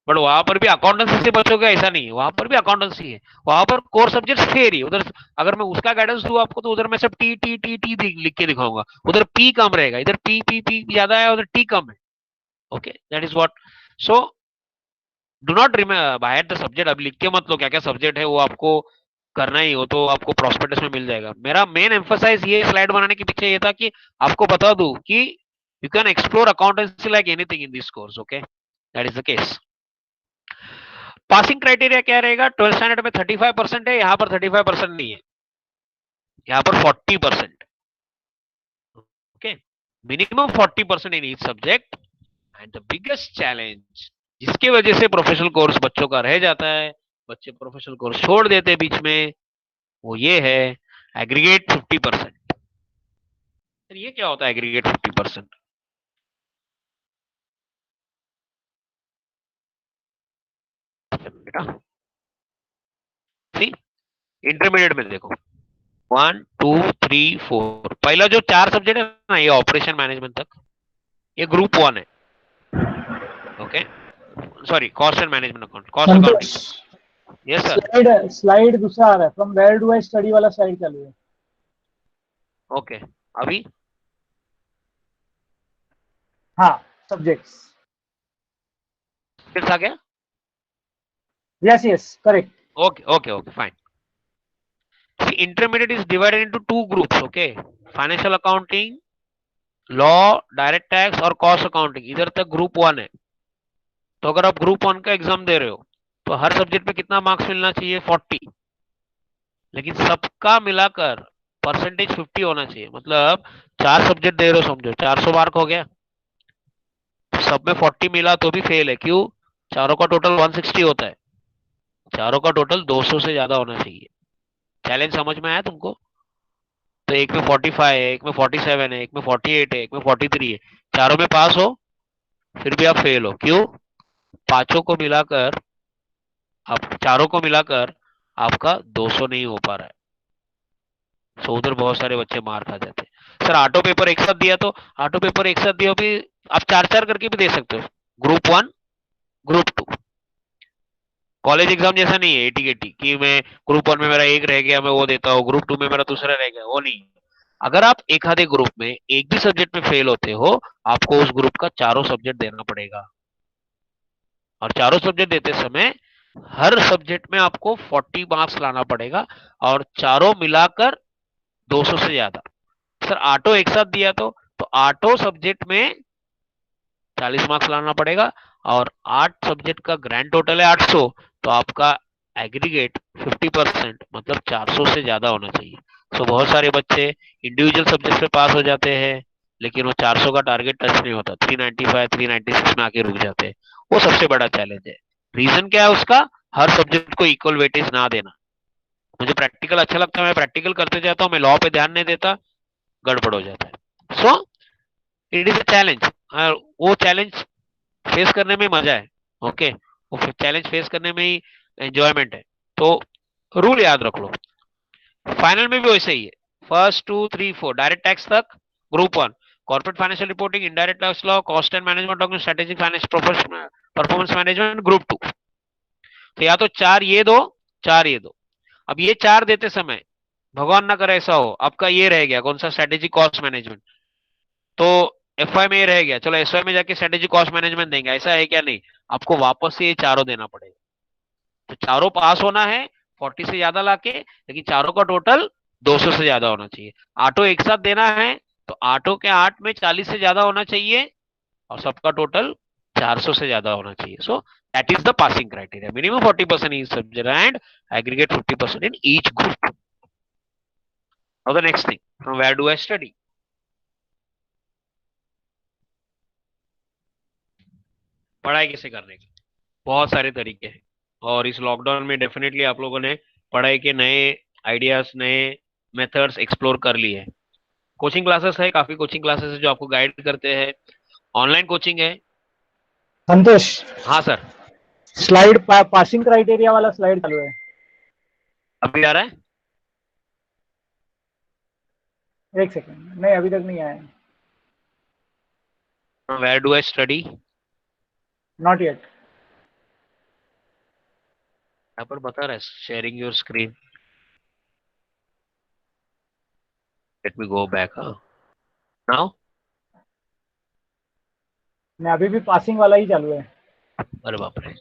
बट वहां पर भी अकाउंटेंसी से बचोगे ऐसा नहीं है, वहां पर भी अकाउंटेंसी है, वहां पर कोर सब्जेक्ट थियरी। उधर अगर मैं उसका गाइडेंस दूं आपको तो उधर मैं सब टी टी टी टी लिख के दिखाऊंगा, उधर पी कम रहेगा, इधर पी पी पी ज्यादा है, उधर टी कम है। Okay, that is what. So do not बाहर द सब्जेक्ट, अब लिख के मत लो क्या क्या सब्जेक्ट है, वो आपको करना ही हो तो आपको प्रोस्पेक्टस में मिल जाएगा। मेरा मेन एम्फोसाइज ये स्लाइड बनाने के पीछे ये था कि आपको बता दूं कि you can explore accountancy like anything in this course. Okay, that is the case. Passing criteria क्या रहेगा? 12th स्टैंडर्ड में 35% है, यहाँ पर 35% नहीं है, यहाँ पर 40%। Okay, minimum 40% in each subject. And the biggest challenge जिसकी वजह से प्रोफेशनल कोर्स बच्चों का रह जाता है, बच्चे प्रोफेशनल कोर्स छोड़ देते हैं बीच में, वो ये है एग्रीगेट 50%। ये क्या होता है एग्रीगेट 50%? बेटा सी, इंटरमीडिएट में देखो 1 2 3 4, पहला जो 4 सब्जेक्ट है ना, ये ऑपरेशन मैनेजमेंट तक, ये ग्रुप 1 है। Okay, sorry, cost and management account, cost Santosh, accounting. Yes sir. Slide दूसरा आ रहा है, from where do I study वाला स्लाइड चालू है। ओके, अभी हाँ, सब्जेक्ट्स। फिर आ गया। Yes yes, correct. Okay okay okay, fine. See, intermediate is divided into two groups. Okay, financial accounting, law, direct tax और कॉस्ट अकाउंटिंग, इधर तक ग्रुप 1 है। तो अगर आप ग्रुप 1 का एग्जाम दे रहे हो तो हर सब्जेक्ट में कितना मार्क्स मिलना चाहिए? 40। लेकिन सबका मिलाकर परसेंटेज 50 होना चाहिए। मतलब 4 सब्जेक्ट दे रहे हो, समझो 400 मार्क हो गया, सब में 40 मिला तो भी फेल है। क्यों? चारों का टोटल 160 होता है, चारों का टोटल 200 से ज्यादा होना चाहिए। चैलेंज समझ में आया तुमको? तो एक में 45 है, एक में 47 है, एक में 48 है, एक में 43 है, चारों में पास हो फिर भी आप फेल हो। क्यों? पांचों को मिलाकर, आप चारों को मिलाकर आपका 200 नहीं हो पा रहा है। सो उधर बहुत सारे बच्चे मार खा जाते हैं। सर ऑटो पेपर एक साथ दिया, तो ऑटो पेपर एक साथ दिया भी आप 4-4 करके भी दे सकते हो, ग्रुप 1 ग्रुप 2। कॉलेज एग्जाम जैसा नहीं है 80-80 कि मैं ग्रुप 1 में मेरा एक रह गया मैं वो देता हूँ, ग्रुप 2 में मेरा दूसरा रह गया, वो नहीं। अगर आप एक आधे ग्रुप में एक भी सब्जेक्ट में फेल होते हो, आपको उस ग्रुप का चारों सब्जेक्ट देना पड़ेगा। और चारों सब्जेक्ट देते समय हर सब्जेक्ट में आपको 40 मार्क्स लाना पड़ेगा, और चारों मिलाकर 200 से ज्यादा। सर ऑटो एक साथ दिया तो ऑटो सब्जेक्ट में 40 मार्क्स लाना पड़ेगा, और 8 सब्जेक्ट का ग्रैंड टोटल है 800, तो आपका एग्रीगेट 50% मतलब 400 से ज्यादा होना चाहिए। सो बहुत सारे बच्चे इंडिविजुअल सब्जेक्ट से पास हो जाते हैं, लेकिन वो 400 का टारगेट टच नहीं होता, 395 396 में आके रुक जाते हैं। वो सबसे बड़ा चैलेंज है। रीजन क्या है उसका? हर सब्जेक्ट को इक्वल वेटेज ना देना। मुझे प्रैक्टिकल अच्छा लगता है, मैं प्रैक्टिकल करते जाता हूँ, मैं लॉ पे ध्यान नहीं देता, गड़बड़ हो जाता है। So it is a challenge. वो चैलेंज फेस करने में मजा है। ओके, वो चैलेंज फेस करने में ही एंजॉयमेंट है। तो रूल याद रख लो, फाइनल में भी वैसे ही है। फर्स्ट 2 3 4 डायरेक्ट टैक्स तक group 1, corporate financial reporting, indirect tax law, cost and management document, strategic finance, performance management group 2। तो या तो 4 ये दो, 4 ये दो। अब ये 4 देते समय भगवान ना करे ऐसा हो आपका ये रह गया, कौन सा? Strategic cost management. तो एफआई में ये रह गया, चलो एसवाई में जाके स्ट्रेटेजिक कॉस्ट मैनेजमेंट देंगे, ऐसा है क्या? नहीं, आपको वापस से ये चारों देना पड़ेगा। तो चारों पास होना है 40 से ज्यादा लाके, लेकिन चारों का टोटल 200 से ज्यादा होना चाहिए। ऑटो एक साथ देना है तो ऑटो के 8 में 40 से ज्यादा होना चाहिए, और सबका टोटल 400 से ज्यादा होना चाहिए। So that is the passing criteria, minimum 40% in subject and aggregate 50% in each group. Now the next thing, from where do I study? पढ़ाई कैसे करने के बहुत सारे तरीके हैं, और इस लॉकडाउन में डेफिनेटली आप लोगों ने पढ़ाई के नए आइडियाज, नए मेथड्स एक्सप्लोर कर लिए हैं। कोचिंग क्लासेस है, काफी कोचिंग क्लासेस है जो आपको गाइड करते हैं, ऑनलाइन कोचिंग है। संतोष, हाँ सर। स्लाइड पासिंग क्राइटेरिया वाला स्लाइड चालू है। अभी आ रहा है? एक सेकंड, नहीं अभी तक नहीं आया। Where do I study? Not yet. यहाँ पर बता रहा है sharing your screen. Let me go back now. मैं अभी भी पासिंग वाला ही चालू है। अरे बाप रे।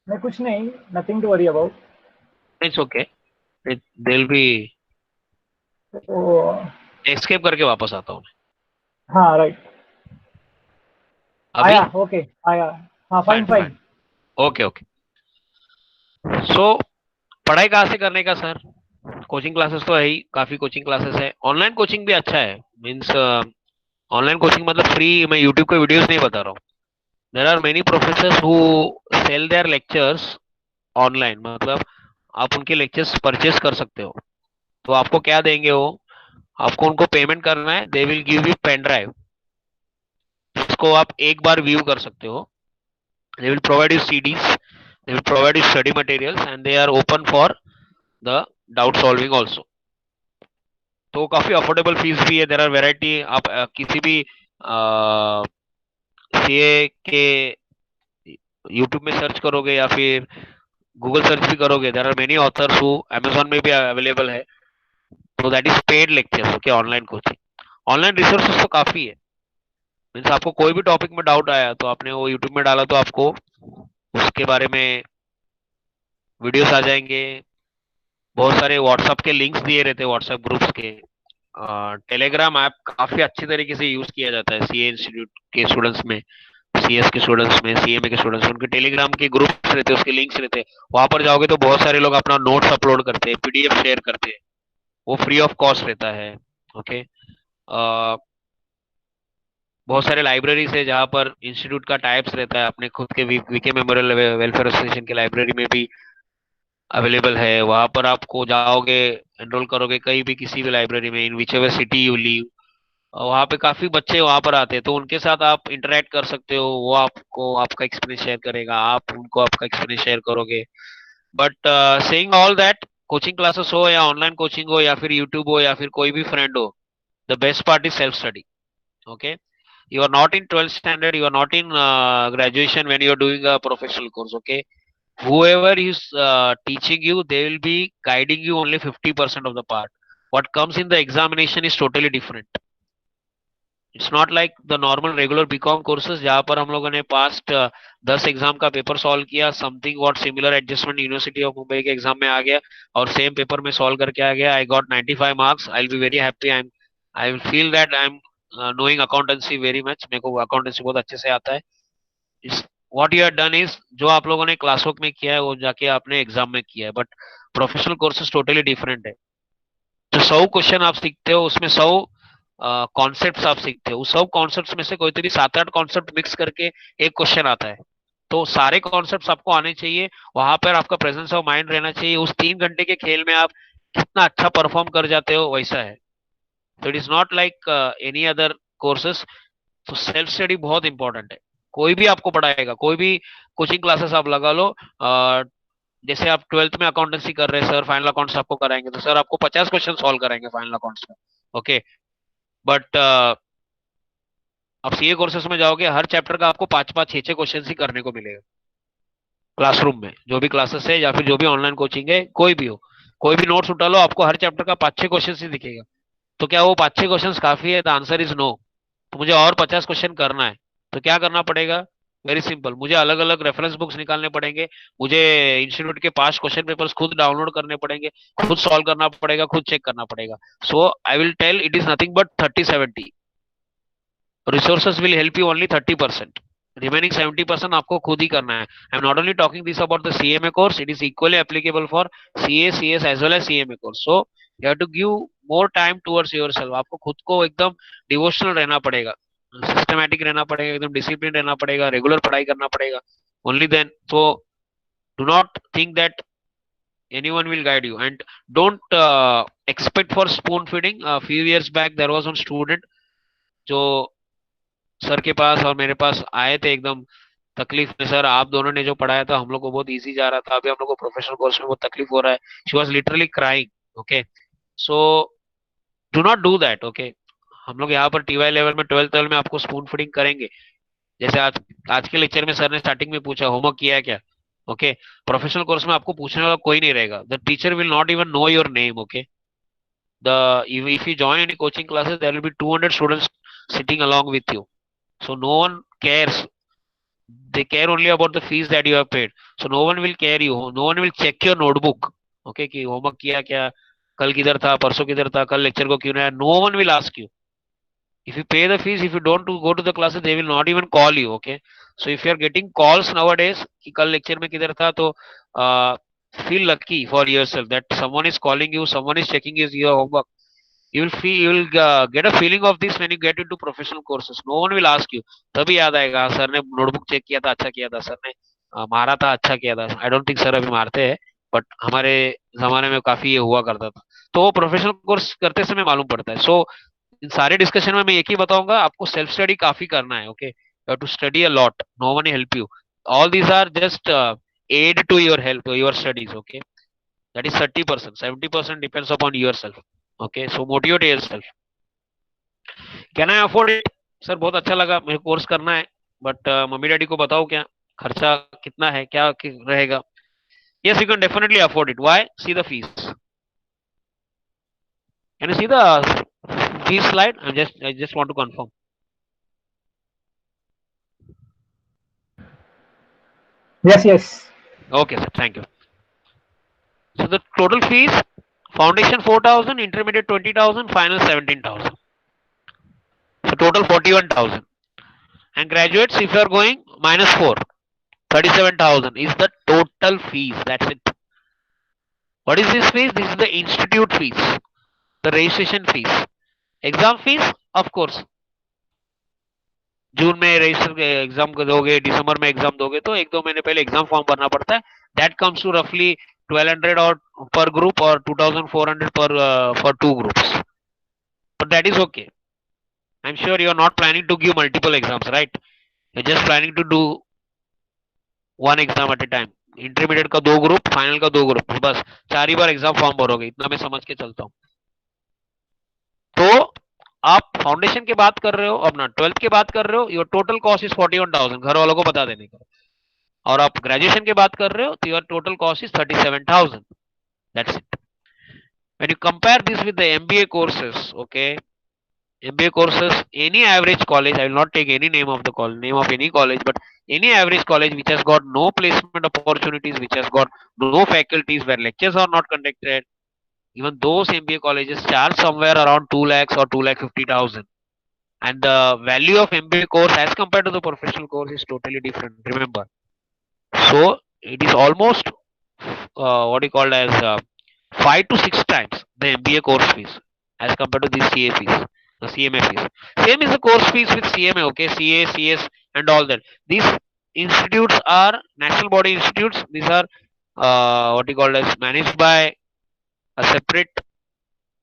नहीं, कुछ नहीं, nothing to worry about. It's okay, they will be. तो एस्केप करके वापस आता हूँ हाँ, राइट. अभी. आया, ओके, आया. हाँ, fine fine fine. Fine. Okay okay. So पढ़ाई कहाँ से करने का सर? कोचिंग क्लासेस तो है ही, काफी कोचिंग क्लासेस है. ऑनलाइन कोचिंग भी अच्छा है. मीन्स ऑनलाइन कोचिंग मतलब फ्री. मैं यूट्यूब के वीडियोस नहीं बता रहा हूँ. There are many professors who sell their lectures online. मतलब आप उनके लेक्चर्स परचेस कर सकते हो. तो आपको क्या देंगे वो? आपको उनको पेमेंट करना है. They will give you pen drive, जिसको आप एक बार व्यू कर सकते हो. They will provide you CDs, they will provide you study materials, and they are open for the doubt solving also. तो काफी अफोर्डेबल फीस भी है. There are variety. आप किसी भी सीए के यूट्यूब में सर्च करोगे या फिर गूगल सर्च भी करोगे, there are many authors who Amazon में भी अवेलेबल है. तो that is paid lectures. Okay, online coaching. Online resources तो काफी है. मीन्स आपको कोई भी टॉपिक में डाउट आया तो आपने वो यूट्यूब में डाला तो आपको उसके बारे में वीडियोस आ जाएंगे. बहुत सारे व्हाट्सएप के लिंक्स दिए रहते हैं, व्हाट्सएप ग्रुप्स के. टेलीग्राम ऐप काफी अच्छी तरीके से यूज किया जाता है सीए इंस्टीट्यूट के स्टूडेंट्स में, सीएस के स्टूडेंट्स में, सीएमए के स्टूडेंट्स में. उनके टेलीग्राम के ग्रुप्स रहते हैं, उसके लिंक्स रहते हैं. वहां पर जाओगे तो बहुत सारे लोग अपना नोट्स अपलोड करते हैं, पीडीएफ शेयर करते हैं. वो फ्री ऑफ कॉस्ट रहता है. ओके. बहुत सारे लाइब्रेरीज है जहाँ पर इंस्टीट्यूट का टाइप्स रहता है. अपने खुद के वीके मेमोरियल वेलफेयर एसोसिएशन के लाइब्रेरी में भी अवेलेबल है. वहां पर आपको जाओगे, एनरोल करोगे कहीं भी किसी भी लाइब्रेरी में, in whichever city you live. वहाँ पे काफी बच्चे वहां पर आते हैं, तो उनके साथ आप इंटरेक्ट कर सकते हो. वो आपको आपका एक्सपीरियंस शेयर करेगा, आप उनको आपका एक्सपीरियंस शेयर करोगे. But saying all that, coaching classes हो या ऑनलाइन कोचिंग हो या फिर यूट्यूब हो या फिर कोई भी फ्रेंड हो, the best part is self study. Okay. You are not in 12th standard, you are not in graduation when you are doing a professional course. Okay, whoever is teaching you, they will be guiding you only 50% of the part. What comes in the examination is totally different. It's not like the normal regular BCom courses जहाँ पर हम लोगों ने past 10 exam का paper solve किया, something what similar adjustment university of Mumbai के एग्जाम में आ गया और सेम पेपर में सॉल्व करके आ गया. I got 95 marks. I will be very happy. I will feel that I am knowing accountancy very much. मेरे को अकाउंटेंसी बहुत अच्छे से आता है. इस what you have done is, जो आप लोगों ने क्लास वर्क में किया है वो जाके आपने एग्जाम में किया है. But professional courses totally different है. जो 100 क्वेश्चन आप सीखते हो उसमें 100 कॉन्सेप्ट्स आप सीखते हो. उस 100 कॉन्सेप्ट्स में से कोई तो भी 7-8 कॉन्सेप्ट मिक्स करके एक क्वेश्चन आता है. तो सारे कॉन्सेप्ट्स आपको आने चाहिए. वहां पर आपका प्रेजेंस ऑफ माइंड रहना चाहिए. उस 3 घंटे के खेल में आप कितना अच्छा परफॉर्म कर जाते हो वैसा है. तो it is not like any other courses. तो सेल्फ स्टडी बहुत इंपॉर्टेंट है. कोई भी आपको पढ़ाएगा, कोई भी कोचिंग क्लासेस आप लगा लो. जैसे आप 12th में अकाउंटेंसी कर रहे हैं, सर फाइनल अकाउंट्स आपको कराएंगे तो सर आपको 50 क्वेश्चन सॉल्व कराएंगे फाइनल अकाउंट्स में. ओके. बट आप सीए कोर्सेस में जाओगे, हर चैप्टर का आपको 5-5 6-6 क्वेश्चन ही करने को मिलेगा क्लासरूम में. जो भी क्लासेस है या फिर जो भी ऑनलाइन कोचिंग है, कोई भी हो, कोई भी नोट्स उठा लो, आपको हर चैप्टर का 5-6 क्वेश्चन ही दिखेगा. तो क्या वो 5-6 क्वेश्चन काफी है? The answer is no. तो मुझे और 50 क्वेश्चन करना है. तो क्या करना पड़ेगा? Very simple. मुझे अलग अलग रेफरेंस बुक्स निकालने पड़ेंगे. मुझे इंस्टीट्यूट के पास्ट क्वेश्चन पेपर्स खुद डाउनलोड करने पड़ेंगे, खुद सॉल्व करना पड़ेगा, खुद चेक करना पड़ेगा. So I will tell it is nothing but 30-70. Resources will help you only 30%. Remaining 70% आपको खुद ही करना है. I am not only talking this about the CMA course, it is equally applicable for CA, CS as well as CMA course. So you have to give more time towards yourself. आपको खुद को एकदम devotional रहना पड़ेगा, systematic रहना पड़ेगा, एकदम discipline रहना पड़ेगा, रेगुलर पढ़ाई करना पड़ेगा. Only then. so do not think that anyone will guide you, and don't expect for spoon feeding. A few years back there was one student जो सर के पास और मेरे पास आए थे एकदम तकलीफ में. सर आप दोनों ने जो पढ़ाया था हम लोग को बहुत इजी जा रहा था, अभी हम लोग को प्रोफेशनल कोर्स में बहुत तकलीफ हो रहा है. She was literally crying. Okay. So do not do that. Okay. हम लोग यहाँ पर टीवाई लेवल में 12th लेवल में आपको स्पून फीडिंग करेंगे. जैसे आज के लेक्चर में सर ने स्टार्टिंग में पूछा होमवर्क किया है क्या. ओके. प्रोफेशनल कोर्स में आपको पूछने वाला कोई नहीं रहेगा. The teacher will not even know your name. Okay. The if you join any coaching classes, there will be 200 students sitting along with you. So no one cares they care only about the fees that you have paid. So no one will care you, no one will check your notebook. Okay, कि homework किया क्या, कल किधर था, परसों किधर था, कल लेक्चर को क्यों नहीं आया. No one will ask you. If you pay the fees, if you don't go to the classes, they will not even call you. Okay, so if you are getting calls nowadays कि कल lecture में किधर था, तो feel lucky for yourself that someone is calling you, someone is checking your homework. You will feel, you will get a feeling of this when you get into professional courses. No one will ask you. तभी याद आएगा sir ने notebook check किया था, अच्छा किया था, sir ने मारा था, अच्छा किया था. आई डोंट थिंक सर अभी मारते हैं, बट हमारे जमाने में काफी ये हुआ करता था. तो वो प्रोफेशनल कोर्स करते समय मालूम पड़ता है. सो इन सारे डिस्कशन में मैं एक ही बताऊंगा, आपको सेल्फ स्टडी काफी करना है. Okay, you have to study a lot. No one help you. All these are just aid to your help, to your studies. Okay, that is 30%. 70% depends upon yourself. Okay, so motivate yourself. Can I afford it? Sir बहुत अच्छा लगा, मुझे course करना है, but mummy daddy को बताओ क्या खर्चा कितना है, क्या रहेगा. Yes, you can definitely afford it. Why? See the fees. Can you see the fees slide? I just want to confirm. Yes, yes. Okay, sir. Thank you. So the total fees: foundation 4,000, intermediate 20,000, final 17,000. So total 41,000. And graduates, if you are going, minus 4, 37,000 is the total fees. That's it. What is this fees? This is the institute fees, the registration fees. Exam fees, of course. जून में register exam दोगे, दिसंबर में exam दोगे, तो एक दो महीने पहले exam form भरना पड़ता है. दैट कम्स टू रफली 1200 और per group or 2,400 per for 2 groups. But that is okay. I'm sure you are not planning to give multiple exams, right? You're just planning to do one exam at a time. Intermediate का 2 group, final का 2 group, बस 4 ही बार exam form भरोगे, इतना मैं समझ के चलता हूँ. तो आप फाउंडेशन की बात कर रहे हो, अपना 12th की बात कर रहे हो, योर टोटल कॉस्ट इज 41,000, घर वालों को बता देने का. और आप ग्रेजुएशन की बात कर रहे हो, तो your total cost is 37,000. That's it. When you compare this with the MBA courses, okay, MBA courses, any average college, I will not take any name of the name of any college, but any average college which has got no placement opportunities, which has got no faculties, where lectures are not conducted, even those MBA colleges charge somewhere around 2 lakhs or 2,50,000. And the value of MBA course as compared to the professional course is totally different. Remember, so it is almost what you call as 5 to 6 times the MBA course fees as compared to the CA fees, the CMA fees. Same is the course fees with CMA, okay, CA, CS, and all that. These institutes are national body institutes. These are what you call as managed by a separate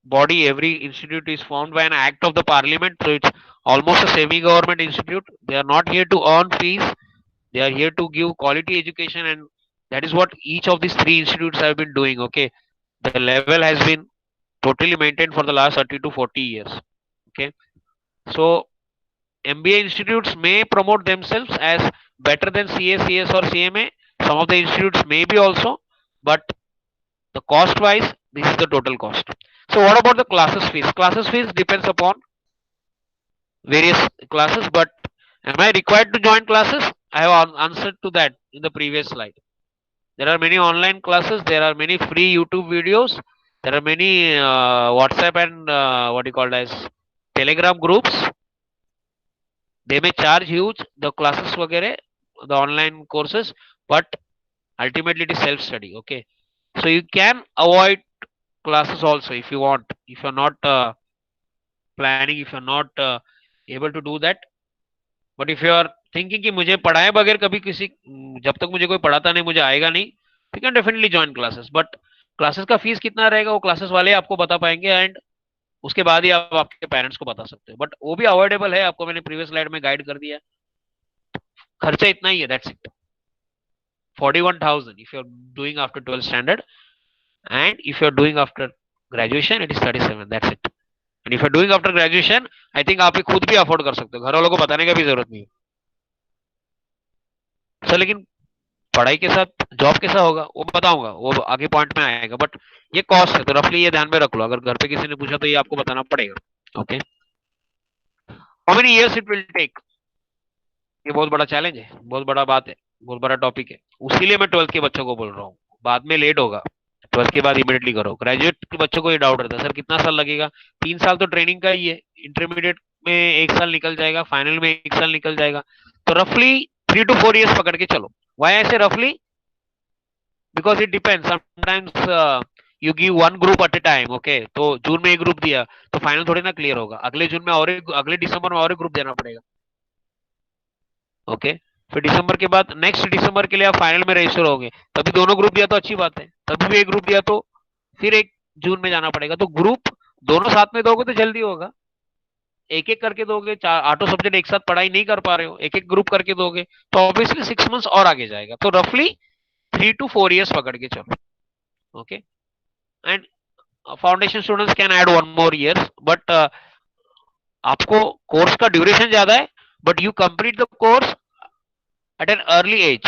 body. Every institute is formed by an act of the parliament, so it's almost a semi-government institute. They are not here to earn fees. They are here to give quality education, and that is what each of these 3 institutes have been doing. Okay, the level has been totally maintained for the last 30 to 40 years. Okay, so MBA institutes may promote themselves as better than CA, CS, or CMA. Some of the institutes may be also, but the cost wise, this is the total cost. So what about the classes fees? Classes fees depends upon various classes, but am I required to join classes? I have answered to that in the previous slide. There are many online classes, there are many free YouTube videos, there are many WhatsApp and what you call as Telegram groups. They may charge huge, the classes वगैरह, the online courses, but ultimately it is self study. Okay, so you can avoid classes also if you want, if you're not planning, if you're not able to do that. But if you are thinking कि मुझे पढ़ाए बगैर कभी किसी, जब तक मुझे कोई पढ़ाता नहीं मुझे आएगा नहीं, you can definitely join classes. But classes का फीस कितना रहेगा वो क्लासेस वाले आपको बता पाएंगे, एंड उसके बाद ही आप आपके पेरेंट्स को बता सकते हो. बट वो भी अवॉइडेबल है, आपको मैंने प्रीवियस स्लाइड में गाइड कर दिया. खर्चा इतना ही है, that's it. 41,000 if you are doing after 12th standard, and if you are doing after graduation it is 37. That's it. And if you are doing after graduation, I think आप खुद भी afford कर सकते हो, घर वालों को बताने का भी जरूरत नहीं है. सर लेकिन पढ़ाई के साथ जॉब कैसा होगा वो बताऊंगा, वो आगे पॉइंट में आएगा. बट ये कॉस्ट है, तो रफली ये ध्यान में रख लो. अगर घर पे किसी ने पूछा तो ये आपको बताना पड़ेगा. Okay, how many years it will take? ये बहुत बड़ा चैलेंज है, बहुत बड़ा बात है, बहुत बड़ा टॉपिक है। उसीलिए मैं 12th के बच्चों को बोल रहा हूँ, बाद में लेट होगा। 12th के बाद इमिडिएटली करो। ग्रेजुएट के बच्चों को ये डाउट रहता है, सर कितना साल लगेगा? 3 साल तो ट्रेनिंग का ही है, इंटरमीडिएट में 1 साल निकल जाएगा, फाइनल में 1 साल निकल जाएगा, तो रफली 3 to 4 years पकड़ के चलो। वाई ऐसे रफली? Because it depends sometimes you give one group at a time. Okay, तो जून में एक ग्रुप दिया तो फाइनल थोड़ी ना क्लियर होगा, अगले जून में और एक, अगले दिसंबर में और एक ग्रुप देना पड़ेगा। ओके, फिर दिसंबर के बाद नेक्स्ट दिसंबर के लिए आप फाइनल में रजिस्टर होगे, तभी दोनों ग्रुप दिया तो अच्छी बात है, तभी भी एक ग्रुप दिया तो फिर एक जून में जाना पड़ेगा। तो ग्रुप दोनों साथ में दोगे तो जल्दी होगा, एक एक करके दोगे, चार आठों सब्जेक्ट एक साथ पढ़ाई नहीं कर पा रहे हो, एक एक ग्रुप करके दोगे तो ऑब्वियसली 6 months और आगे जाएगा। तो रफली 3 to 4 years पकड़ के चलो। Okay, and foundation students can add 1 more year, but आपको कोर्स का ड्यूरेशन ज्यादा है, but you complete the course at an early age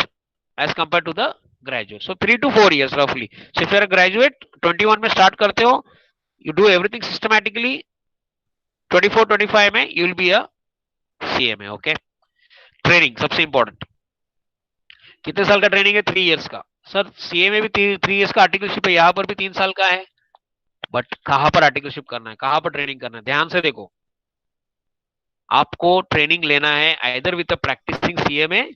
as compared to the graduate. So 3 to 4 years roughly. So if you are a graduate 21 में start करते हो, you do everything systematically, 24-25 में you will be a CMA. Okay, training सबसे important. कितने साल का training है? 3 years का। सर सीए में भी 3 years का आर्टिकलशिप है, यहाँ पर भी 3 साल का है, बट कहाँ पर आर्टिकलशिप करना है, कहाँ पर ट्रेनिंग करना है, ध्यान से देखो। आपको ट्रेनिंग लेना है आइदर विद प्रैक्टिसिंग सीएमए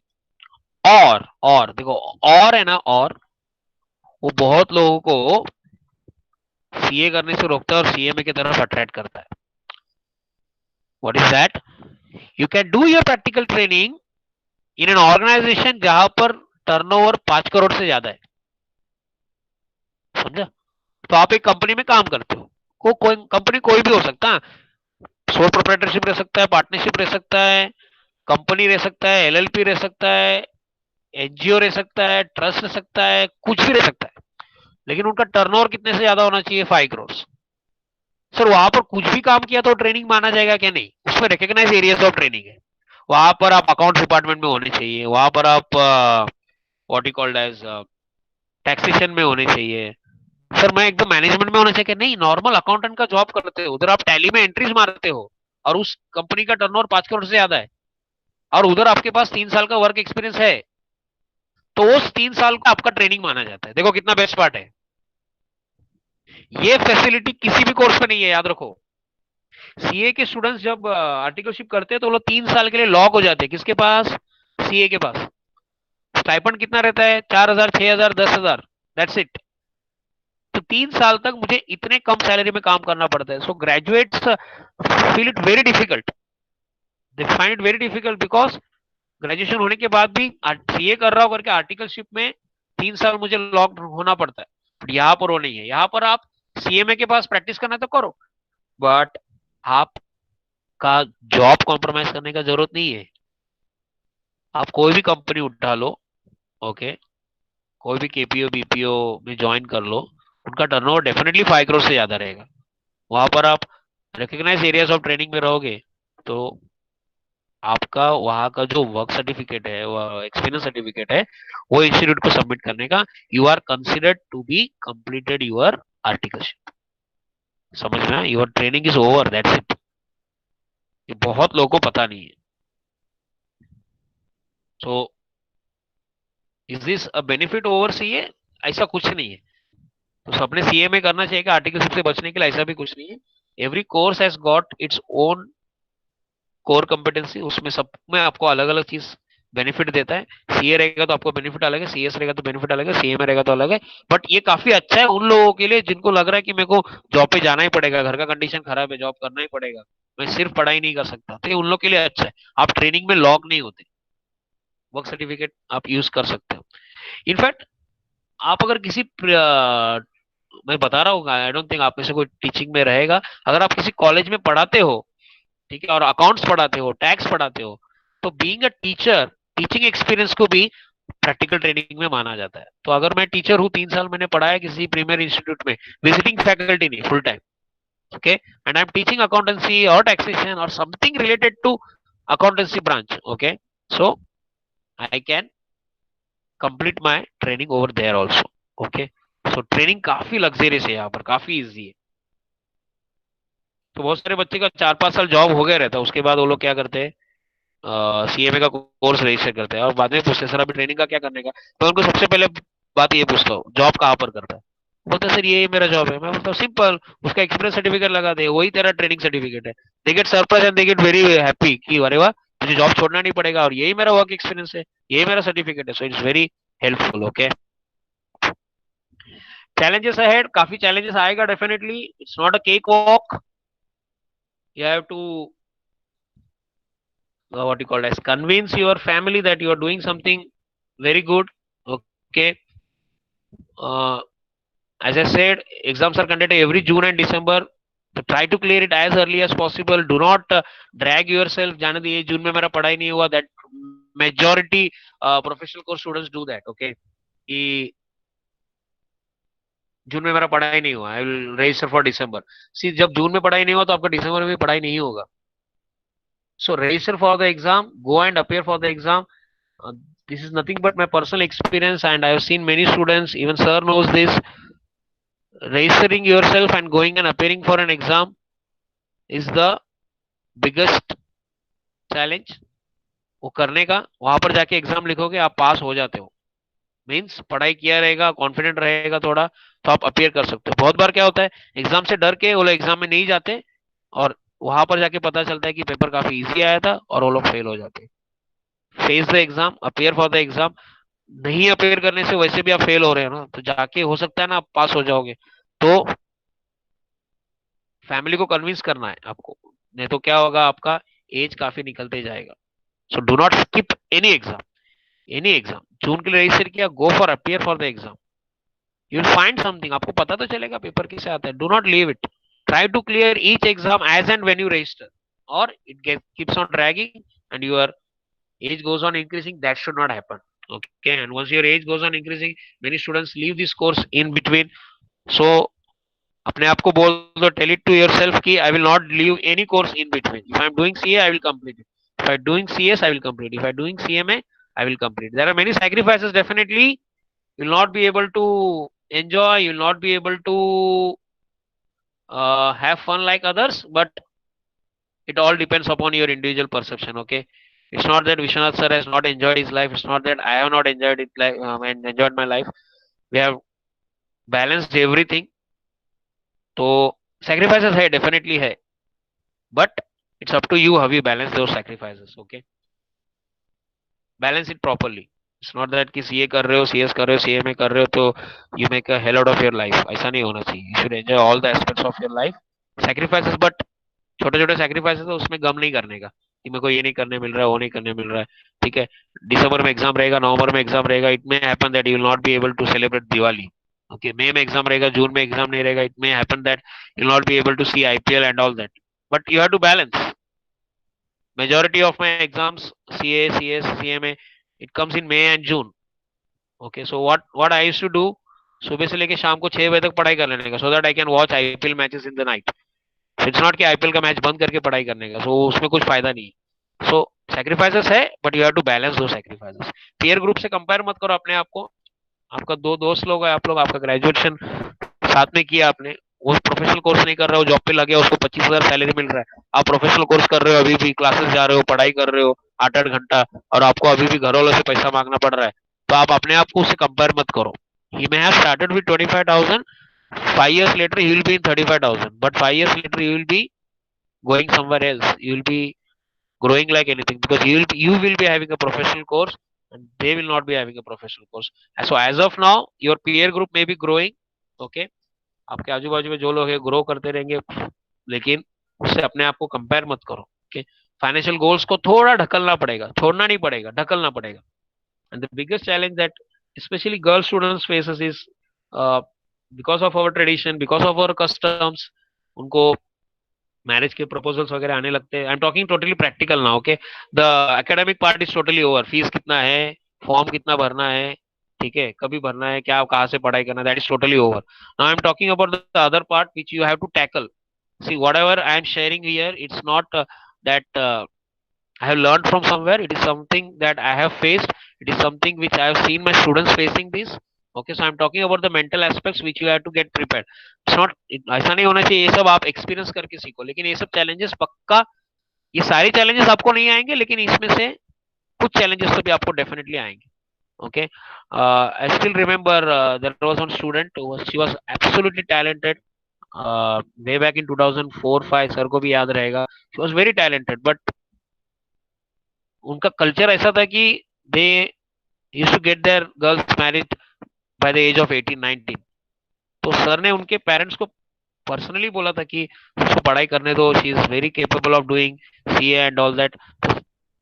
और देखो, और है ना, और वो बहुत लोगों को सीए करने से रोकता है और सीएमए की तरफ अट्रैक्ट करता है। What is that? You can do your practical training in an organization जहां पर टर्नओवर 5 करोड़ से ज्यादा है, समझा? तो आप एक कंपनी में काम करते हो, कोई कंपनी कोई भी हो सकता है, सोल प्रोप्राइटरशिप रह सकता है, पार्टनरशिप रह सकता है, कंपनी रह सकता है, एलएलपी रह सकता है, एनजीओ रह सकता है, ट्रस्ट रह सकता है, कुछ भी रह सकता है, लेकिन उनका टर्नओवर कितने से ज्यादा होना चाहिए? 5 करोड़। सर वहां पर कुछ भी काम किया तो ट्रेनिंग माना जाएगा क्या? नहीं, उसमें रिकॉग्नाइज एरियाज ऑफ ट्रेनिंग है। वहां पर आप अकाउंट डिपार्टमेंट में होने चाहिए, वहां पर आप what you called as taxation में होने चाहिए। सर मैं एकदम मैनेजमेंट में होना चाहिए? नहीं, नॉर्मल अकाउंटेंट का जॉब करते हो, उधर आप टैली में एंट्रीज मारते हो और उस कंपनी का टर्नओवर 5 करोड़ से ज्यादा है और उधर आपके पास 3 साल का वर्क एक्सपीरियंस है, तो उस 3 साल का आपका ट्रेनिंग माना जाता है। देखो कितना बेस्ट पार्ट है, ये फैसिलिटी किसी भी कोर्स में नहीं है, याद रखो। सीए के स्टूडेंट्स जब आर्टिकलशिप करते हैं तो वो लोग 3 साल के लिए लॉक हो जाते हैं, किसके पास? सीए के पास। स्टाइपेंड कितना रहता है? 4,000, 6,000, 10,000, दैट्स इट। तो 3 साल तक मुझे इतने कम सैलरी में काम करना पड़ता है। So graduates feel it very difficult, they find it very difficult because graduation होने के बाद भी सीए कर रहा हो करके आर्टिकलशिप में 3 साल मुझे लॉक होना पड़ता है। बट यहाँ पर वो नहीं है, यहाँ पर आप सीएमए के पास प्रैक्टिस करना तो करो, बट आपका जॉब कॉम्प्रोमाइज करने का जरूरत नहीं है। आप कोई भी कंपनी उठा लो, ओके, कोई भी केपीओ बीपीओ में ज्वाइन कर लो, उनका टर्नओवर डेफिनेटली 5 करोड़ से ज्यादा रहेगा। वहां पर आप रिकॉग्नाइज एरियाज ऑफ ट्रेनिंग में रहोगे तो आपका वहां का जो वर्क सर्टिफिकेट है, एक्सपीरियंस सर्टिफिकेट है, वो इंस्टीट्यूट को सबमिट करने का, you are considered to be completed your articleship. समझ में? Your training is over, that's it. ये बहुत लोगों को पता नहीं है। So is this a benefit over CA? ऐसा कुछ नहीं है। तो सबने सीए में करना चाहिए, आर्टिकलशिप से बचने के लिए, ऐसा भी कुछ नहीं है। Every course has got its own core competency, उसमें सब में आपको अलग अलग चीज बेनिफिट देता है। सीए रहेगा तो आपको बेनिफिट अलग है, सीएस रहेगा तो बेनिफिट अलग है, सीए में रहेगा तो अलग है। बट ये काफी अच्छा है उन लोगों के लिए जिनको लग रहा है कि मेरे को जॉब पे जाना ही पड़ेगा, घर का कंडीशन खराब है, जॉब करना ही पड़ेगा, मैं सिर्फ पढ़ाई नहीं कर सकता, तो ये उन लोग के लिए अच्छा है। आप ट्रेनिंग में लॉक नहीं होते, वर्क सर्टिफिकेट आप यूज कर सकते हो। इनफैक्ट आप अगर किसी मैं बता रहा हूँ, आई डोंट थिंक आप में से कोई टीचिंग में रहेगा, अगर आप किसी कॉलेज में पढ़ाते हो, ठीक है, और अकाउंट्स पढ़ाते हो, टैक्स पढ़ाते हो, तो being a teacher, teaching experience को भी प्रैक्टिकल ट्रेनिंग में माना जाता है। तो अगर मैं टीचर हूँ, 3 साल मैंने पढ़ाया किसी प्रीमियर इंस्टीट्यूट में, विजिटिंग फैकल्टी नहीं, full time, okay, and I am teaching accountancy और टैक्सेशन और something related to accountancy branch, okay, so I can complete my training over there also, okay. So training काफी luxurious है, यहाँ पर काफी easy है। तो बहुत सारे बच्चे का 4-5 साल जॉब हो गया रहता है, उसके बाद वो लोग क्या करते हैं, सीएमए का कोर्स रजिस्टर करते हैं और बाद में पूछते हैं सर अभी ट्रेनिंग का क्या करने का। मैं उनको सबसे पहले बात ये पूछता हूँ जॉब कहाँ पर करता है, बोलता है सर ये मेरा जॉब है। मैं बोलता हूँ सिंपल, उसका एक्सपीरियंस सर्टिफिकेट लगा दे, वही तेरा ट्रेनिंग सर्टिफिकेट है। They get surprise and they get very happy कि अरे वाह मुझे जॉब छोड़ना नहीं पड़ेगा और यही मेरा वर्क एक्सपीरियंस है, यही मेरा सर्टिफिकेट है। So it's very helpful. Okay, challenges ahead, काफी challenges आएगा definitely, it's not a cake walk, you have to what you call as convince your family that you are doing something very good. Okay, uh, as I said, exams are conducted every June and December, so try to clear it as early as possible. Do not drag yourself, जाने दिए जून में मेरा पढ़ाई नहीं हुआ, that majority professional course students do that. Okay, कि जून में मेरा पढ़ाई नहीं हुआ, I will register for December. See जब जून में पढ़ाई नहीं हुआ तो आपका दिसंबर में भी पढ़ाई नहीं होगा। So register for the exam, go and appear for the exam. This is nothing but my personal experience, and I have seen many students, even sir knows this. Registering yourself and going and appearing for an exam is the biggest challenge. वो करने का, वहां पर जाके exam लिखोगे आप पास हो जाते हो, मीन्स पढ़ाई किया रहेगा, कॉन्फिडेंट रहेगा थोड़ा, तो आप अपियर कर सकते हो। बहुत बार क्या होता है एग्जाम से डर के वो लोग एग्जाम में नहीं जाते और वहां पर जाके पता चलता है कि पेपर काफी इजी आया था और वो लोग फेल हो जाते हैं। Face the exam, appear for the exam. नहीं अपेयर करने से वैसे भी आप फेल हो रहे हो ना, तो जाके हो सकता है ना आप पास हो जाओगे। तो फैमिली को कन्विंस करना है आपको, नहीं तो क्या होगा आपका एज काफी निकलते जाएगा। So do not skip any exam, any exam. जून के लिए रजिस्टर किया, go for appear for the exam, you will find something, आपको पता तो चलेगा पेपर कैसे आता है। Do not leave it, try to clear each exam as and when you register, और it keeps on dragging and your age goes on increasing. That should not happen. Okay, and once your age goes on increasing, many students leave this course in between. So अपने आप को बोल दो, tell it to yourself कि I will not leave any course in between. If I am doing CA, I will complete it. If I am doing CS, I will complete it. If I am doing CMA, I will complete it. There are many sacrifices. Definitely, you will not be able to enjoy. You will not be able to have fun like others. But it all depends upon your individual perception. Okay, it's not that Vishwanath sir has not enjoyed his life, it's not that I have not enjoyed it, like and enjoyed my life. We have balanced everything. तो sacrifices है, definitely है, but it's up to you how you balance those sacrifices. Okay, balance it properly. It's not that कि CA कर रहे हो, CS कर रहे हो, CMA कर रहे हो तो you make a hell out of your life. ऐसा नहीं होना चाहिए. You should enjoy all the aspects of your life. Sacrifices, but छोटे छोटे sacrifices है, उसमें गम नहीं करने का कि मेरे को ये नहीं करने मिल रहा है, वो नहीं करने मिल रहा है। ठीक है, दिसंबर में एग्जाम रहेगा, नवंबर में एग्जाम रहेगा, it may happen that you will not be able to celebrate Diwali. Okay, मई में एग्जाम रहेगा, जून में एग्जाम नहीं रहेगा, it may happen that you will not be able to see IPL and all that, but you have to balance. majority of my exams, CA, CS, CMA, it comes in May and June. Okay, so what I used to do, सुबह से लेके शाम को 6 बजे तक पढ़ाई कर लेने का, so that I can watch IPL matches in the night. It's not कि आईपीएल का मैच बंद करके पढ़ाई करने का, सो उसमें कुछ फायदा नहीं। सो सैक्रिफाइसेस है, but you have to balance दो सैक्रिफाइसेस। पीयर ग्रुप से कंपेयर मत करो अपने आप को। आपका 2 दोस्त लोग है, आप लोग, आपका ग्रेजुएशन साथ में किया आपने, वो प्रोफेशनल कोर्स नहीं कर रहे हो, जॉब पे लगे, उसको 25,000 सैलरी मिल रहा है। आप प्रोफेशनल कोर्स कर रहे हो, अभी भी क्लासेस जा रहे हो, पढ़ाई कर रहे हो 8-8 घंटा, और आपको अभी भी घर वालों से पैसा मांगना पड़ रहा है, तो आप अपने आप को उससे कंपेयर मत करो। He may have started with 25,000, 5 years later he will be in 35,000, but 5 years later you will be going somewhere else, you will be growing like anything, because you will be having a professional course and they will not be having a professional course. So as of now your peer group may be growing. Okay, आपके आजू बाजू में जो लोग है grow करते रहेंगे, लेकिन उससे अपने आप को कंपेयर मत करो। ओके, फाइनेंशियल गोल्स को थोड़ा ढकलना पड़ेगा, छोड़ना नहीं पड़ेगा, ढकलना पड़ेगा। And the biggest challenge that specially girl students faces is because of our tradition, because of our customs, उनको मैरिज के प्रपोजल्स वगैरह आने लगते हैं। I am talking totally practical now. Okay, the academic part is totally over. Fees कितना है, form कितना भरना है, ठीक है, कभी भरना है, क्या कहाँ से पढ़ाई करना, that is totally over. Now I am talking about the other part which you have to tackle. See whatever I am sharing here, it's not that I have learned from somewhere. It is something that I have faced. It is something which I have seen my students facing this. Okay, so I'm talking about the mental aspects which you have to get prepared. It's not, ऐसा नहीं होना चाहिए ये सब आप experience करके सीखो, लेकिन ये सब चैलेंजेस पक्का ये सारे चैलेंजेस आपको नहीं आएंगे, लेकिन इसमें से कुछ चैलेंजेस तो भी आपको डेफिनेटली आएंगे. Okay, I still remember there was one student, she was absolutely talented way back in 2004-5. Sir को भी याद रहेगा, she was very talented, but उनका कल्चर ऐसा था कि they used to get their girls married by the age of 18-19. तो sir ने उनके पेरेंट्स को पर्सनली बोला था कि उसको पढ़ाई करने दो, she is very capable of doing CA and all that.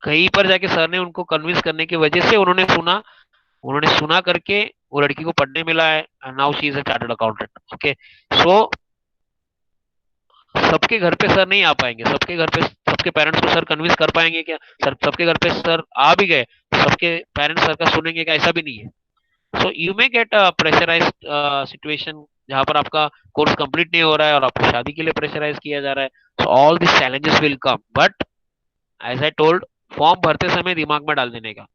कहीं पर जाके सर ने उनको कन्विंस करने की वजह से उन्होंने सुना करके वो लड़की को पढ़ने मिला है, and now she is a chartered accountant. Okay, so सबके घर पे सर नहीं आ पाएंगे, सबके घर पे सबके पेरेंट्स को सर कन्विंस कर पाएंगे क्या? सर सबके घर पे सर आ भी गए, सबके पेरेंट्स सर का सुनेंगे क्या? ऐसा भी नहीं है. So you may get a pressurised situation जहां पर आपका कोर्स कंप्लीट नहीं हो रहा है और आपको शादी के लिए प्रेशराइज किया जा रहा है. So all this challenges will come, but as I told, form भरते समय दिमाग में डाल देने का,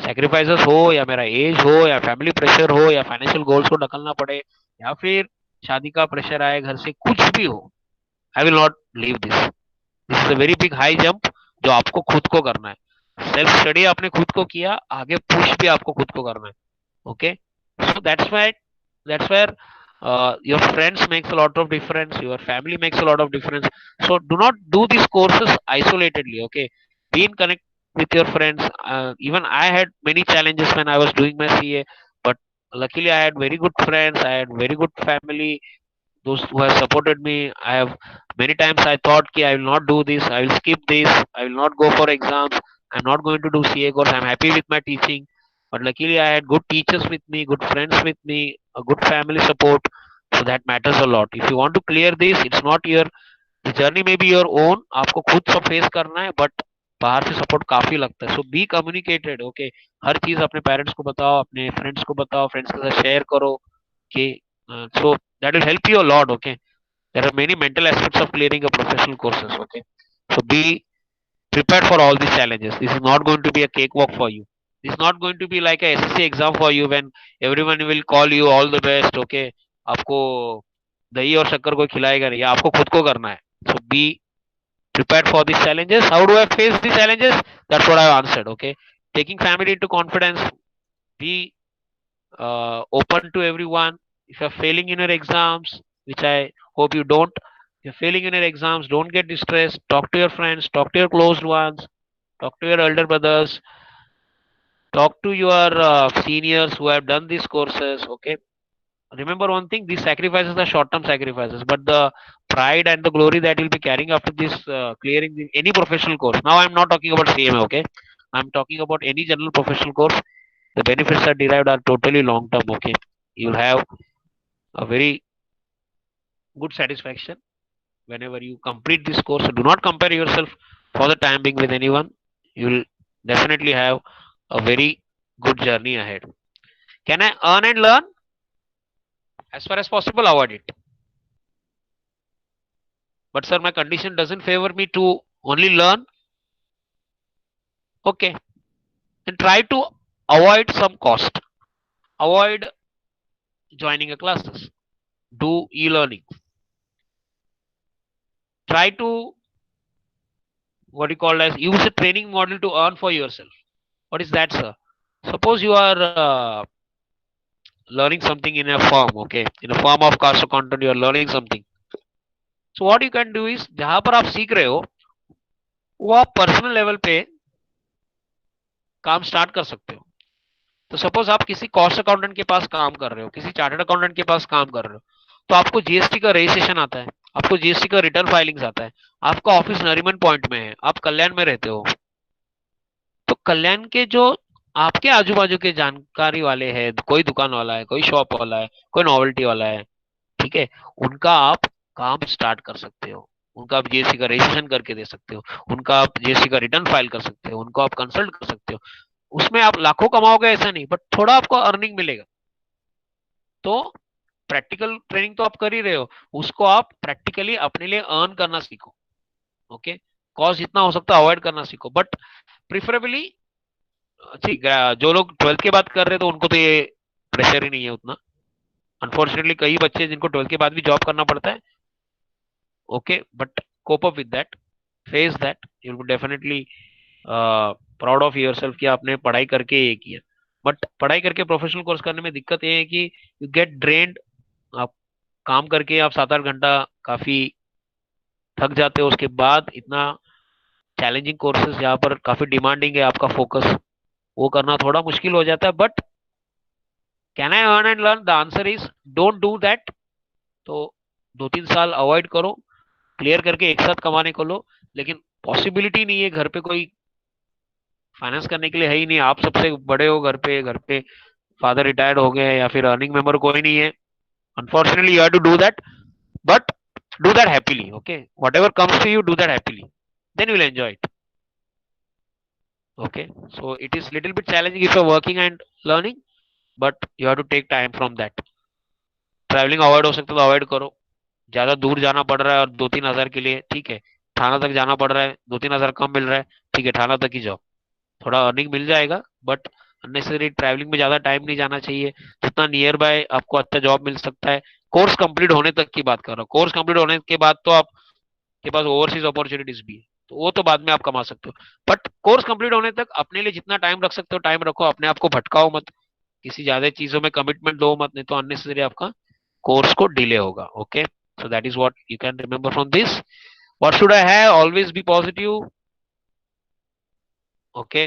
सेक्रीफाइसेस हो या मेरा एज हो या फैमिली प्रेशर हो या फाइनेंशियल गोल्स को ढकलना पड़े या फिर शादी का प्रेशर आए घर से, कुछ भी हो, I will not leave this. This is a very big high jump जो आपको खुद को करना है. सेल्फ स्टडी आपने खुद को किया, आगे पुश भी आपको खुद को करना है. Okay, so that's where your friends makes a lot of difference, your family makes a lot of difference. So do not do these courses isolatedly. Okay, be in connect with your friends. Even I had many challenges when I was doing my CA, but luckily I had very good friends, I had very good family, those who have supported me. I have many times I thought ki I will not do this, I will skip this, I will not go for exams, I'm not going to do CA course, I'm happy with my teaching. But luckily I had good teachers with me, good friends with me, a good family support. So that matters a lot. If you want to clear this, it's not your, the journey may be your own, आपको खुद सब face करना है, but बाहर से support काफी लगता है. सो बी कम्युनिकेटेड. ओके, हर चीज अपने पेरेंट्स को बताओ, अपने फ्रेंड्स को बताओ, फ्रेंड्स के साथ शेयर करो कि so that will help you a lot. Okay, there are many mental aspects of clearing a professional courses. Okay, so be prepared for all these challenges. This is not going to be a cakewalk for you. This is not going to be like a SSC exam for you when everyone will call you all the best. Okay, आपको दही और शक्कर कोई खिलाएगा नहीं, आपको खुद को करना है. So be prepared for these challenges. How do I face these challenges? That's what I answered. Okay, taking family into confidence, be open to everyone. If you're failing in your exams, which I hope you don't, if you're failing in your exams, don't get distressed. Talk to your friends, talk to your closed ones, talk to your elder brothers, talk to your seniors who have done these courses. Okay, remember one thing, these sacrifices are short term sacrifices, but the pride and the glory that you'll be carrying after this clearing any professional course. Now I'm not talking about CMA. Okay, I'm talking about any general professional course. The benefits are derived are totally long term. Okay, you'll have a very good satisfaction whenever you complete this course. So do not compare yourself for the time being with anyone. You will definitely have a very good journey ahead. Can I earn and learn? As far as possible, avoid it. But sir, my condition doesn't favor me to only learn. Okay, then try to avoid some cost. Avoid joining a classes. Do e-learning. Try to, what you call as, use a training model to earn for yourself. What is that, sir? Suppose you are learning something in a form. Okay, in a form of course content, you are learning something. So what you can do is, जहां पर आप सीख रहे हो वो आप personal level पे काम स्टार्ट कर सकते हो. तो सपोज आप किसी कॉस्ट अकाउंटेंट के पास काम कर रहे हो, किसी चार्टर्ड अकाउंटेंट के पास काम कर रहे हो, तो आपको जीएसटी का रजिस्ट्रेशन आता है, आपको जीएसटी का रिटर्न फाइलिंग्स आता है, आपका ऑफिस नरीमन पॉइंट में है, आप कल्याण में रहते हो, तो कल्याण के जो आपके आजू बाजू के जानकारी वाले हैं, कोई दुकान वाला है, कोई शॉप वाला है, कोई नॉवेल्टी वाला है, ठीक है, उनका आप काम स्टार्ट कर सकते हो, उनका आप जीएसटी का रजिस्ट्रेशन करके दे सकते हो, उनका आप जीएसटी का रिटर्न फाइल कर सकते हो, उनको आप कंसल्ट कर सकते हो. उसमें आप लाखों कमाओगे ऐसा नहीं, बट थोड़ा आपको अर्निंग मिलेगा. तो प्रैक्टिकल ट्रेनिंग तो आप कर ही रहे हो, उसको आप प्रैक्टिकली अपने लिए अर्न करना सीखो. ओके, कॉस्ट जितना हो सकता है अवॉइड करना सीखो, बट प्रिफरेबली ठीक, जो लोग 12th के बाद कर रहे हैं तो उनको तो ये प्रेशर ही नहीं है उतना. अनफॉर्चुनेटली कई बच्चे जिनको 12th के बाद भी जॉब करना पड़ता है. Okay, but cope up with that. face that, you'll be definitely proud of yourself कि आपने पढ़ाई करके ये किया. बट पढ़ाई करके प्रोफेशनल कोर्स करने में दिक्कत ये है कि यू गेट ड्रेन्ड. आप काम करके आप 7-8 घंटा काफी थक जाते हो. उसके बाद इतना चैलेंजिंग कोर्सेज जहाँ पर काफी डिमांडिंग है आपका फोकस, वो करना थोड़ा मुश्किल हो जाता है. But can I earn and learn? The answer is don't do that. तो 2-3 साल अवॉइड करो, क्लियर करके एक साथ कमाने को लो. लेकिन पॉसिबिलिटी नहीं है, घर पे कोई फाइनेंस करने के लिए है ही नहीं. आप सबसे बड़े हो घर पे फादर रिटायर्ड हो गए या फिर अर्निंग मेंबर कोई नहीं है. Unfortunately you have to do that, but do that happily. Okay, whatever comes to you, do that happily, then you will enjoy it. Okay, so it is little bit challenging if you're working and learning, but you have to take time from that. Travelling avoid हो सकता है तो avoid करो. ज्यादा दूर जाना पड़ रहा है और 2-3 हजार के लिए, ठीक है. थाना तक जाना पड़ रहा है, 2-3 हजार कम मिल रहा है, ठीक है, थाना तक ही जाओ. थोड़ा अर्निंग मिल जाएगा, बट अननेसेसरी ट्रैवलिंग में ज्यादा टाइम नहीं जाना चाहिए. जितना नियर बाय आपको अच्छा जॉब मिल सकता है. कोर्स कंप्लीट होने तक की बात कर रहा हूँ. कोर्स कंप्लीट होने के बाद तो आपके पास ओवरसीज अपॉर्चुनिटीज भी है, तो वो तो बाद में आप कमा सकते हो. बट कोर्स कंप्लीट होने तक अपने लिए जितना टाइम रख सकते हो टाइम रखो. अपने आप को भटकाओ मत, किसी ज्यादा चीजों में कमिटमेंट दो मत, नहीं तो अननेसेसरी आपका कोर्स को डिले होगा. Okay, so that is what you can remember from this. What should I have? Always be positive. Okay,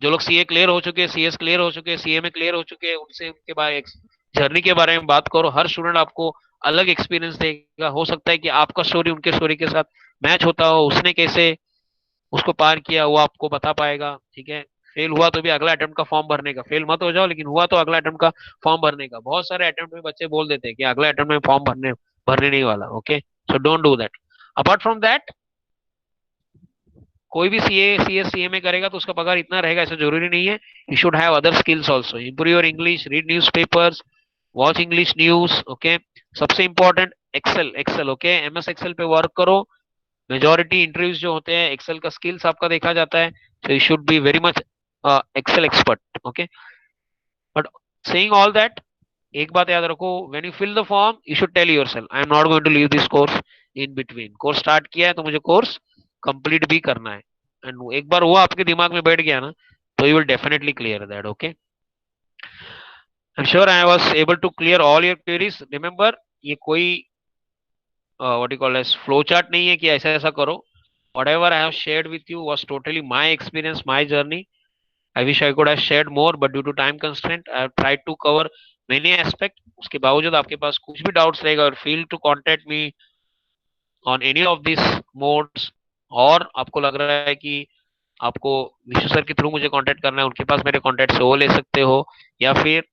जो लोग सीए क्लियर हो चुके हैं, सीएस क्लियर हो चुके हैं, सीए में क्लियर हो चुके हैं, उनसे उनके बारे जर्नी के बारे में बात करो. हर स्टूडेंट आपको अलग एक्सपीरियंस देगा. हो सकता है कि आपका स्टोरी उनके स्टोरी के साथ मैच होता हो. उसने कैसे उसको पार किया वो आपको बता पाएगा. ठीक है, फेल हुआ तो भी अगला अटेम्प्ट का फॉर्म भरने का. फेल मत हो जाओ, लेकिन हुआ तो अगला अटेम्प्ट का फॉर्म भरने का. बहुत सारे अटेम्प्ट में बच्चे बोल देते हैं कि अगला अटेम्प्ट में फॉर्म भरने नहीं वाला. Okay, so don't do that. Apart from that, कोई भी सीए सीएस सीएमए करेगा तो उसका पगार इतना रहेगा ऐसा जरूरी नहीं है. You should have other skills also. Improve your English, read newspapers, watch English news. Okay, सबसे important Excel. Excel, okay, MS Excel पे वर्क करो. मेजोरिटी इंटरव्यूज जो होते हैं एक्सेल का स्किल्स आपका देखा जाता है. So you should be very much excel expert. Okay, but saying all that, एक बात याद रखो, when you fill the form you should tell yourself I am not going to leave this course in between. Course start किया है तो मुझे course complete भी करना है. एंड एक बार वो आपके दिमाग में बैठ गया ना, तो you will definitely clear that. Okay, I am sure I was able to clear all your queries. Remember, ये कोई what you call as flow chart नहीं है कि ऐसा ऐसा करो. whatever I have shared with you was totally my experience, my journey. I wish I could have shared more, but due to time constraint, I have tried to cover many aspects. उसके बावजूद आपके पास कुछ भी doubts रहेगा और feel to contact me on any of these modes. और आपको लग रहा है कि आपको विशु सर के थ्रू मुझे कांटेक्ट करना है, उनके पास मेरे कांटेक्ट से वो ले सकते हो. या फिर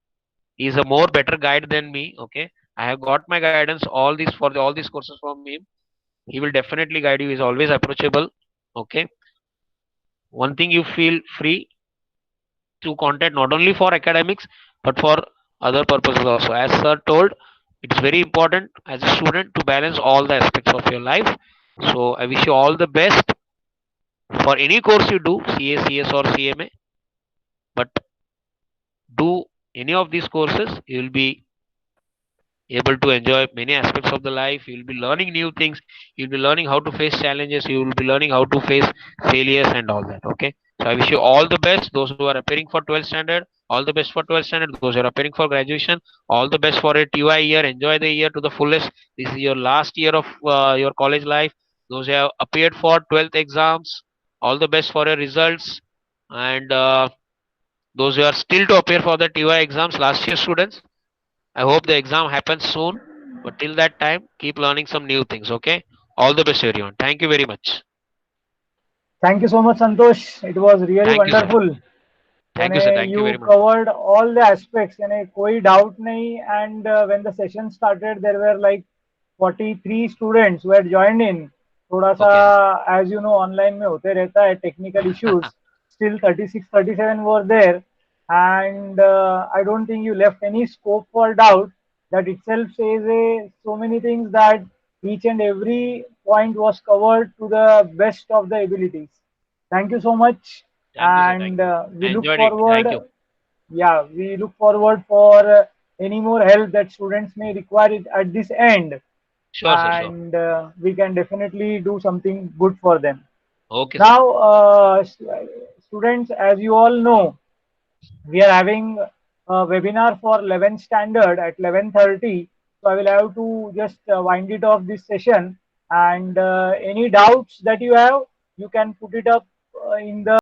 is a more better guide than me. Okay, I have got my guidance all these for all these courses from him. He will definitely guide you. He is always approachable. Okay, one thing, you feel free to contact not only for academics but for other purposes also. As sir told, it's very important as a student to balance all the aspects of your life. So I wish you all the best for any course you do, CA, CS or CMA. But do any of these courses, you will be able to enjoy many aspects of the life. You will be learning new things. You will be learning how to face challenges. You will be learning how to face failures and all that. Okay, so I wish you all the best. Those who are appearing for 12th standard, all the best for 12th standard. Those who are appearing for graduation, all the best for a TY year. Enjoy the year to the fullest. This is your last year of your college life. Those who have appeared for 12th exams, all the best for your results. And those who are still to appear for the TY exams, last year students, I hope the exam happens soon. But till that time, keep learning some new things. Okay, all the best everyone. Thank you very much. Thank you so much, Santosh. It was really Thank you, sir. wonderful. Thank you, sir. Thank you very much. covered all the aspects. कोई doubt नहीं. And when the session started, there were like 43 students who had joined in. थोड़ा सा, as you know, online में होते रहता है technical issues. Still 36, 37 were there, and I don't think you left any scope for doubt. That itself says so many things, that each and every point was covered to the best of the abilities. Thank you so much. Thank you, sir. Thank And you. we I look enjoyed it. forward. Thank you. Yeah, we look forward for any more help that students may require it at this end, Sure, sir. Sure. and we can definitely do something good for them. Okay, sir. Now, students, as you all know, we are having a webinar for 11th standard at 11:30. So I will have to just wind it off this session. And any doubts that you have, you can put it up in the